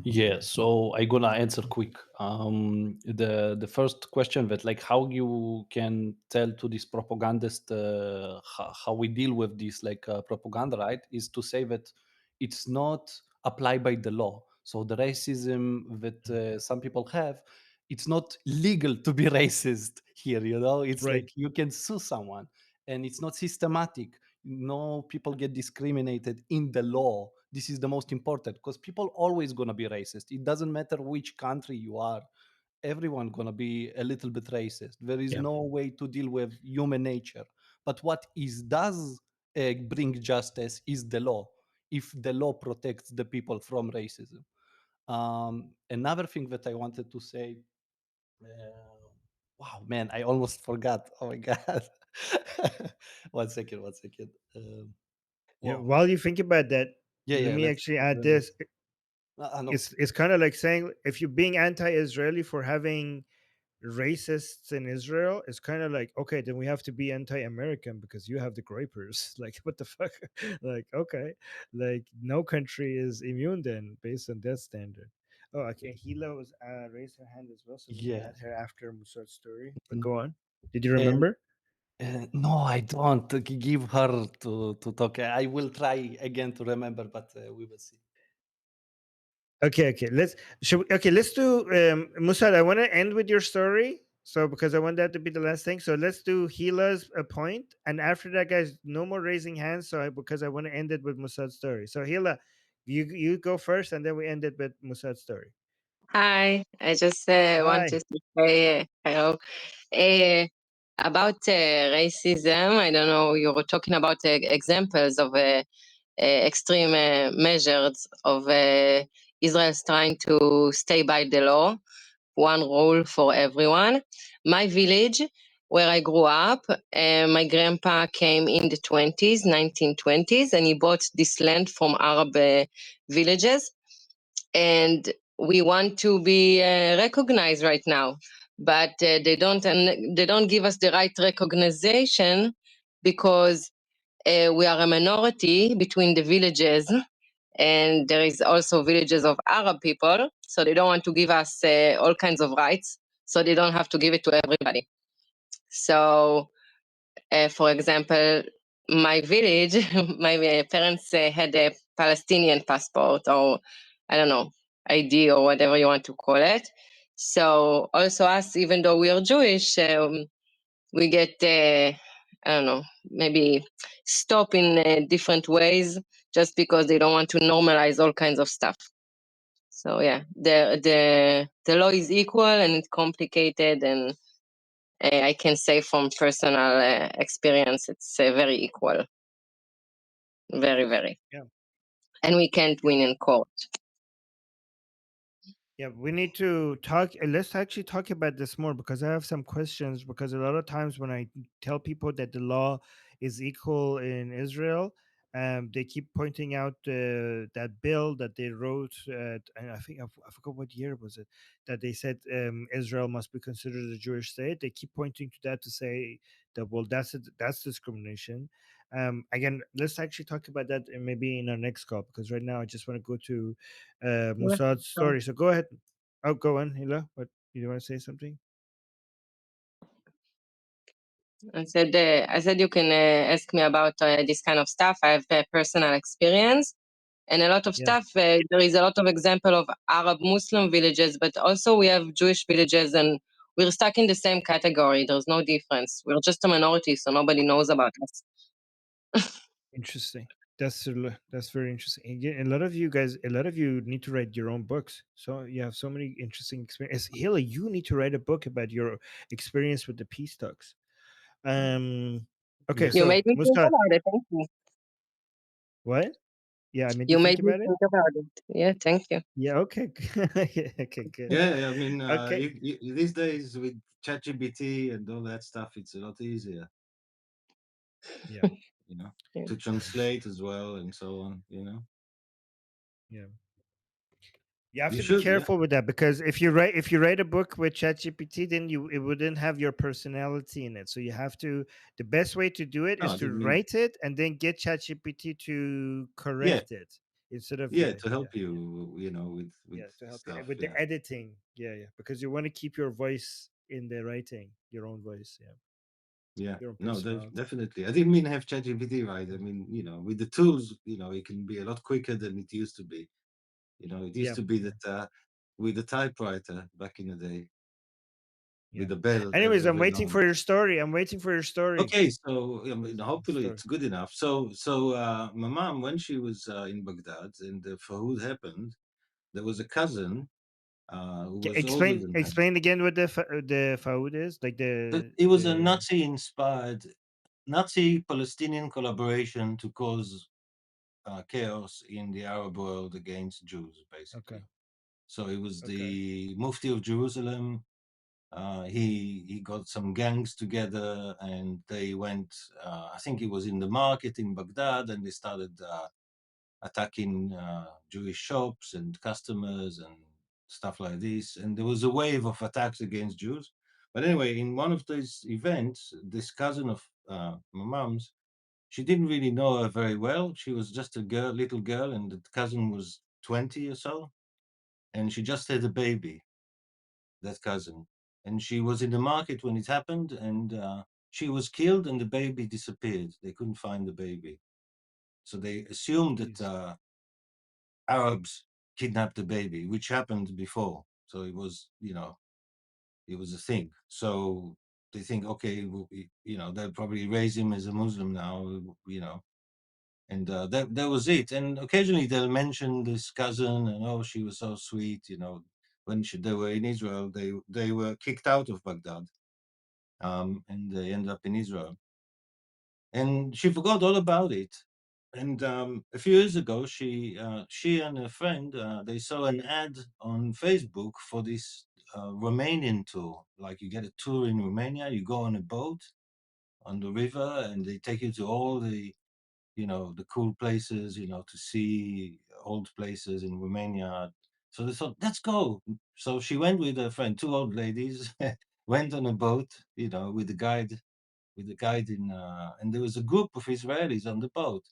J: Yeah, so I gonna answer quick. The first question that like how you can tell to this propagandist how we deal with this like propaganda, right? Is to say that it's not applied by the law. So the racism that some people have, it's not legal to be racist here. It's
A: Right.
J: like you can sue someone, and it's not systematic. No, people get discriminated in the law. This is the most important because people always gonna be racist. It doesn't matter which country you are. Everyone gonna be a little bit racist. There is
A: Yeah.
J: no way to deal with human nature. But what is does bring justice is the law. If the law protects the people from racism. Another thing that I wanted to say. Wow, man, I almost forgot. Oh my god. One second. One second. Wow.
A: While you think about that,
J: Yeah,
A: let
J: yeah.
A: me
J: Let's
A: actually add
J: remember.
A: this.
J: No.
A: It's kind of like saying if you're being anti-Israeli for having racists in Israel, it's kind of like okay, then we have to be anti-American because you have the grapers. Like what the fuck? Like okay, like no country is immune then based on that standard. Oh, okay. Hila was raised her hand as well, so let me
J: Yeah.
A: add her after Musard's story. But
J: Mm.
A: go on. Did you
J: And
A: remember?
J: no, I don't give her to talk. I will try again to remember, but we will see.
A: Okay, okay. Let's do Musad, I want to end with your story. So because I want that to be the last thing. So let's do Hila's point. And after that, guys, no more raising hands. Because I want to end it with Musad's story. So Hila, you go first and then we end it with Musad's story.
K: Hi, I just wanted
A: Hi.
K: to say hello. Uh, about racism, I don't know, you were talking about examples of extreme measures of Israel's trying to stay by the law, one rule for everyone. My village, where I grew up, my grandpa came in the 1920s, and he bought this land from Arab villages, and we want to be recognized right now, but they don't give us the right recognition because we are a minority between the villages, and there is also villages of Arab people, so they don't want to give us all kinds of rights, so they don't have to give it to everybody. So for example, my village, my parents had a Palestinian passport, or I don't know, ID or whatever you want to call it. So also us, even though we are Jewish, we get, I don't know, maybe stop in different ways just because they don't want to normalize all kinds of stuff. So yeah, the law is equal and it's complicated, and I can say from personal experience, it's very equal, very, very.
A: Yeah.
K: And we can't
A: Yeah.
K: win in court.
A: Yeah, we need to talk. Let's actually talk about this more because I have some questions. Because a lot of times when I tell people that the law is equal in Israel, they keep pointing out that bill that they wrote, and I forgot what year was it, that they said Israel must be considered a Jewish state. They keep pointing to that to say that, well, that's discrimination. Again, let's actually talk about that maybe in our next call, because right now I just want to go to
K: Yeah.
A: Musad's
K: So
A: story. So go ahead. Oh, go on, Hila. What you want to say something?
K: I said you can ask me about this kind of stuff. I have personal experience and a lot of
A: Yeah,
K: stuff. There is a lot of example of Arab Muslim villages, but also we have Jewish villages, and we're stuck in the same category. There's no difference. We're just a minority, so nobody knows about us.
A: interesting. That's very interesting. Again, a lot of you need to write your own books. So you have so many interesting experiences. Hila, you need to write a book about your experience with the peace talks. Um. Okay,
C: Yeah.
K: You
A: so
K: made me think
A: Musad,
K: about it. Thank you.
A: what? Yeah, I made you
K: You
A: think
K: made me
A: about it.
K: think about it. Yeah, thank you.
A: Yeah. Okay. Okay. Good.
G: Yeah, I mean,
A: Okay.
G: these days with ChatGPT and all that stuff, it's a lot easier,
A: Yeah.
G: you know,
K: Yeah.
G: to translate as well and so on, you know.
A: Yeah. You have
G: You
A: to be
G: should, yeah.
A: careful with that, because if you write a book with ChatGPT, then it wouldn't have your personality in it. So you have to the best way to do it
G: No,
A: is
G: I
A: to
G: didn't mean,
A: write it and then get ChatGPT to
G: yeah,
A: correct it instead of
G: yeah,
A: yeah,
G: to
A: yeah,
G: help you, you know, with
A: yeah, to help you
G: stuff.
A: with the
G: Yeah,
A: editing. Yeah, yeah, because you want to keep your voice in the writing, your own voice, yeah,
G: yeah.
A: your own
G: No,
A: personality.
G: definitely. I didn't mean have ChatGPT, right? I mean, you know, with the tools, you know, it can be a lot quicker than it used to be. You know, it used
A: Yeah,
G: to be
A: yeah,
G: that with the typewriter back in the day,
A: yeah.
G: with the bell,
A: Anyways, I'm
G: every
A: waiting
G: long.
A: for your story. I'm waiting for your story.
G: Okay, so I mean,
A: What's the
G: hopefully
A: story?
G: it's good enough. My mom, when she was in Baghdad and the Fahud happened, there was a cousin who was older
A: Explain
G: than her.
A: explain again what the Faoud is, like
G: It was a
A: the
G: Nazi-inspired, Nazi-Palestinian collaboration to cause chaos in the Arab world against Jews,
A: okay.
G: basically. So it was
A: Okay.
G: the Mufti of Jerusalem. He got some gangs together and they went. I think it was in the market in Baghdad, and they started attacking Jewish shops and customers and stuff like this. And there was a wave of attacks against Jews. But anyway, in one of these events, this cousin of my mom's, she didn't really know her very well. She was just a girl, little girl, and the cousin was 20 or so, and she just had a baby, that cousin. And she was in the market when it happened, and she was killed, and the baby disappeared. They couldn't find the baby. So they assumed that
A: Jeez.
G: Arabs kidnap the baby, which happened before. So it was, it was a thing. So they think, okay, they'll probably raise him as a Muslim now, and that was it. And occasionally they'll mention this cousin, and oh, she was so sweet, when they were in Israel, they were kicked out of Baghdad, and they end up in Israel. And she forgot all about it. And a few years ago, she and a friend, they saw an ad on Facebook for this Romanian tour. Like, you get a tour in Romania, you go on a boat on the river, and they take you to all the cool places, to see old places in Romania. So they thought, let's go. So she went with her friend, two old ladies, went on a boat, with the guide and there was a group of Israelis on the boat.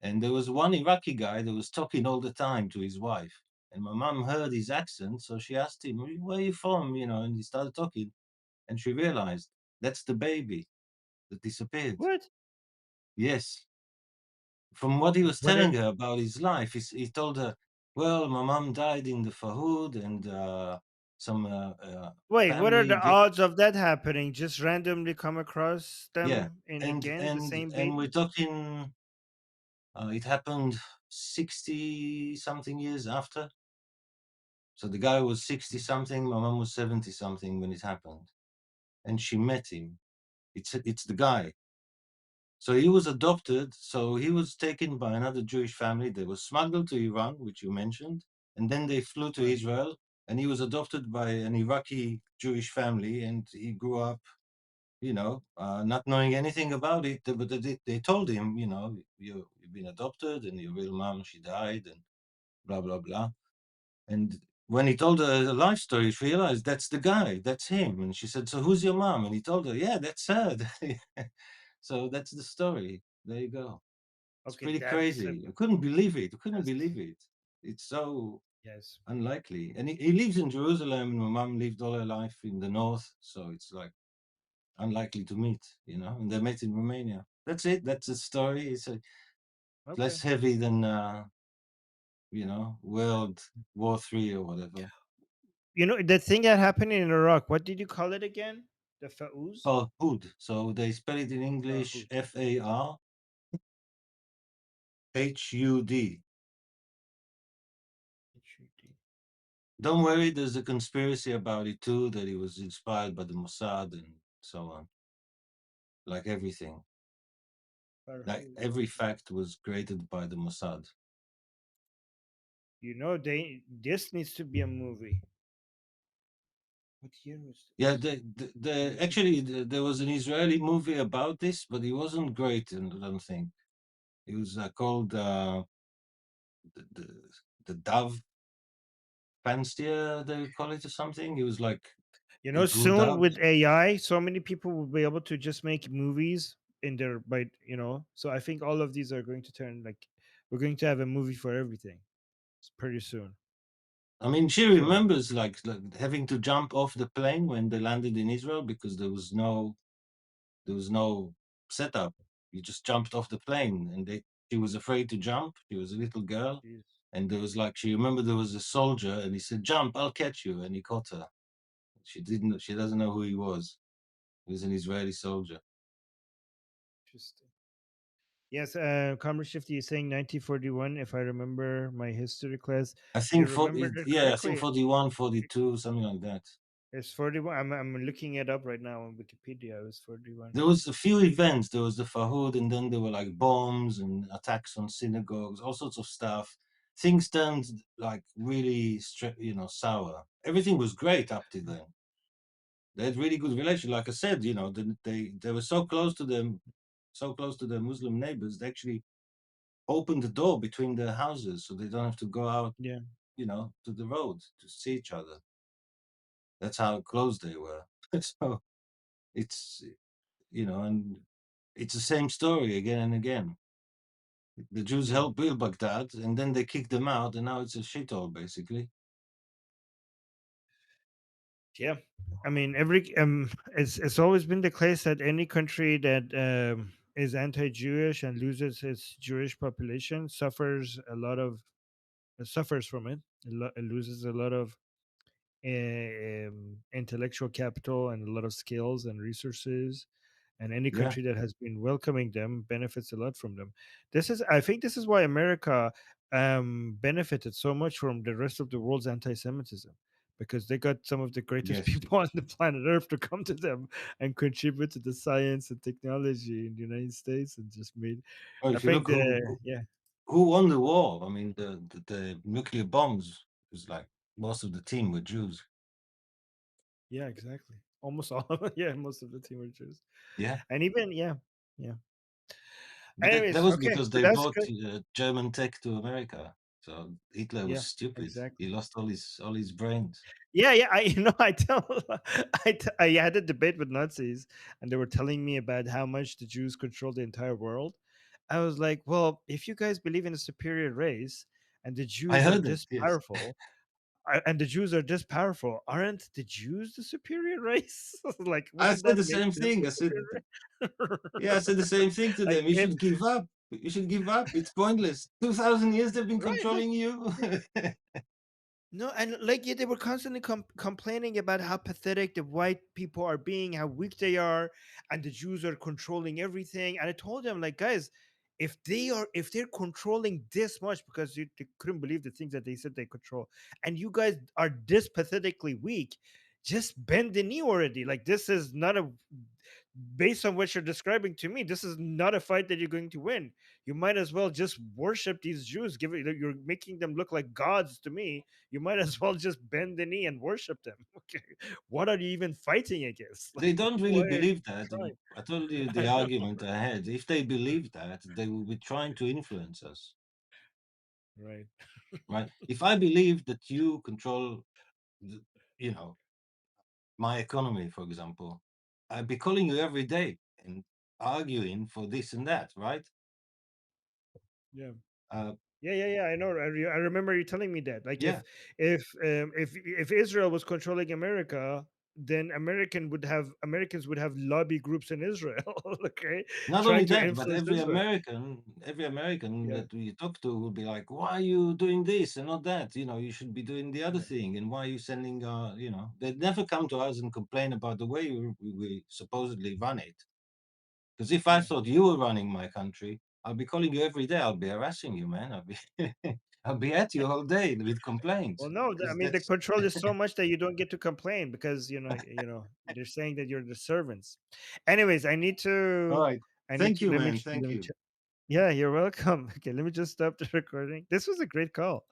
G: And there was one Iraqi guy that was talking all the time to his wife. And my mom heard his accent, so she asked him, where are you from? And he started talking. And she realized that's the baby that disappeared.
A: What?
G: Yes. From what he was
A: What? Are,
G: telling her about his life, he told her, well, my mom died in the Fahoud, and some
A: wait, what are
G: family
A: the
G: did.
A: odds of that happening? Just randomly come across
G: Yeah.
A: them in
G: And
A: again the
G: and
A: same
G: and we're
A: baby?
G: talking, it happened 60 something years after. So the guy was 60 something, my mom was 70 something when it happened. And she met him. It's the guy. So he was adopted. So he was taken by another Jewish family. They were smuggled to Iran, which you mentioned, and then they flew to
A: Right.
G: Israel. And he was adopted by an Iraqi Jewish family, and he grew up, not knowing anything about it. But they told him, you've been adopted, and your real mom, she died, and blah blah blah. And when he told her the life story, she realized that's the guy, that's him. And she said, so who's your mom? And he told her, yeah, that's her. So that's the story. There you go. It's
A: Okay,
G: pretty
A: that's
G: crazy. I couldn't believe it. I couldn't
A: that's
G: believe it. It's so
A: yes.
G: unlikely. And he lives in Jerusalem, and my mom lived all her life in the north. So it's like unlikely to meet, and they met in Romania. That's it. That's the story. It's
A: Okay.
G: less heavy than, World War III or whatever.
A: The thing that happened in Iraq, what did you call it again? The Fauz?
G: Farhud. So they spell it in English
A: Farhud.
G: Farhud.
A: HUD.
G: Don't worry, there's a conspiracy about it too, that it was inspired by the Mossad and so on. Like everything. Like
A: Farhud.
G: every fact was created by the Mossad.
A: This needs to be a movie. What year was
G: Yeah,
A: this?
G: actually, there was an Israeli movie about this, but it wasn't great, I don't think. It was called the, the, the Dove Fanstia, they call it, or something. It was like they grew
A: Soon
G: doves.
A: with AI, so many people will be able to just make movies in their so I think all of these are going to turn like we're going to have a movie for everything pretty soon.
G: I mean, she
A: So
G: remembers like having to jump off the plane when they landed in Israel because there was no setup. You just jumped off the plane, and she was afraid to jump. She was a little girl,
A: jeez.
G: and there was like she remembered there was a soldier, and he said, "Jump, I'll catch you," and he caught her. She didn't. She doesn't know who he was. He was an Israeli soldier.
A: Interesting. Yes, Comrade Shifty is saying 1941, if I remember my history class.
G: I
A: You
G: think
A: remembered it
G: yeah, I think
A: correctly.
G: 41, 42, something like that.
A: It's 41. I'm looking it up right now on Wikipedia. It was 41.
G: There was a few events. There was the Fahud, and then there were like bombs and attacks on synagogues, all sorts of stuff. Things turned like really, sour. Everything was great up to then. They had really good relations. Like I said, they were so close to their Muslim neighbors. They actually opened the door between their houses, so they don't have to go out,
A: Yeah.
G: to the road to see each other. That's how close they were. So it's, and it's the same story again and again. The Jews
A: Yeah.
G: helped build Baghdad, and then they kicked them out, and now it's a shithole, basically.
A: Yeah. I mean, it's always been the case that any country that is anti-Jewish and loses its Jewish population suffers a lot of suffers from it. It loses a lot of intellectual capital and a lot of skills and resources, and any
G: Yeah.
A: country that has been welcoming them benefits a lot from them. I think this is why America benefited so much from the rest of the world's anti-Semitism, because they got some of the greatest
G: Yes.
A: people on the planet Earth to come to them and contribute to the science and technology in the United States, and just made,
G: Well,
A: I
G: if you
A: think
G: look
A: the yeah.
G: who won the war, I mean, the nuclear bombs was like most of the team were Jews.
A: Yeah, exactly. Almost all of it. Yeah, most of the team were Jews.
G: Yeah.
A: And even yeah, yeah.
G: But that
A: Anyways,
G: was
A: okay,
G: because
A: so
G: they
A: that's
G: brought
A: great.
G: German tech to America. So Hitler was
A: Yeah,
G: stupid. He
A: exactly.
G: lost all his brains.
A: Yeah, yeah. I I tell I had a debate with Nazis, and they were telling me about how much the Jews control the entire world. I was like, well, if you guys believe in a superior race and the
G: I
A: Jews are
G: heard that.
A: this
G: Yes.
A: powerful, and the Jews are this powerful, aren't the Jews the superior race? Like,
G: I
A: wouldn't
G: said
A: that
G: the
A: make
G: same
A: them
G: thing.
A: the
G: I said,
A: superior
G: yeah, I said the same thing to
A: like,
G: them. You should give up. You should give up. It's pointless. 2,000 years they've been
A: right, like,
G: controlling you.
A: no, and like, yeah, they were constantly complaining about how pathetic the white people are being, how weak they are, and the Jews are controlling everything. And I told them, like, guys, if they're controlling this much, because they couldn't believe the things that they said they control, and you guys are this pathetically weak, just bend the knee already. Like, this is not a based on what you're describing to me, this is not a fight that you're going to win. You might as well just worship these Jews. Give it, you're making them look like gods to me. You might as well just bend the knee and worship them. Okay, what are you even fighting against?
G: They
A: Like,
G: don't
A: why
G: really
A: are you
G: believe that.
A: trying?
G: I told you the
A: I know,
G: argument I had. If they believe that, they will be trying to influence us,
A: right?
G: right? If I believe that you control, the, you know, my economy, for example, I'd be calling you every day and arguing for this and that, right?
A: Yeah.
G: Uh,
A: Yeah. I know. I remember you telling me that. Like,
G: yeah.
A: if Israel was controlling America, then Americans would have lobby groups in Israel. Okay,
G: Not only
A: trying to
G: that, but
A: influence Israel.
G: every American
A: Yeah,
G: that we talk to will be like, "Why are you doing this and not that? You know, you should be doing the other
A: right.
G: thing. And why are you sending? They never come to us and complain about the way we supposedly run it. Because if I
A: Yeah.
G: thought you were running my country, I'll be calling you every day. I'll be harassing you, man. I'll be I'll be at you all day with
A: Well,
G: complaints
A: no, I
G: because
A: mean, the
G: that's
A: control is so much that you don't get to complain, because they're saying that you're the servants. Anyways,
G: all right. Thank you,
A: let me
G: man. Thank you.
A: yeah, you're welcome. Okay, let me just stop the recording. This was a great call.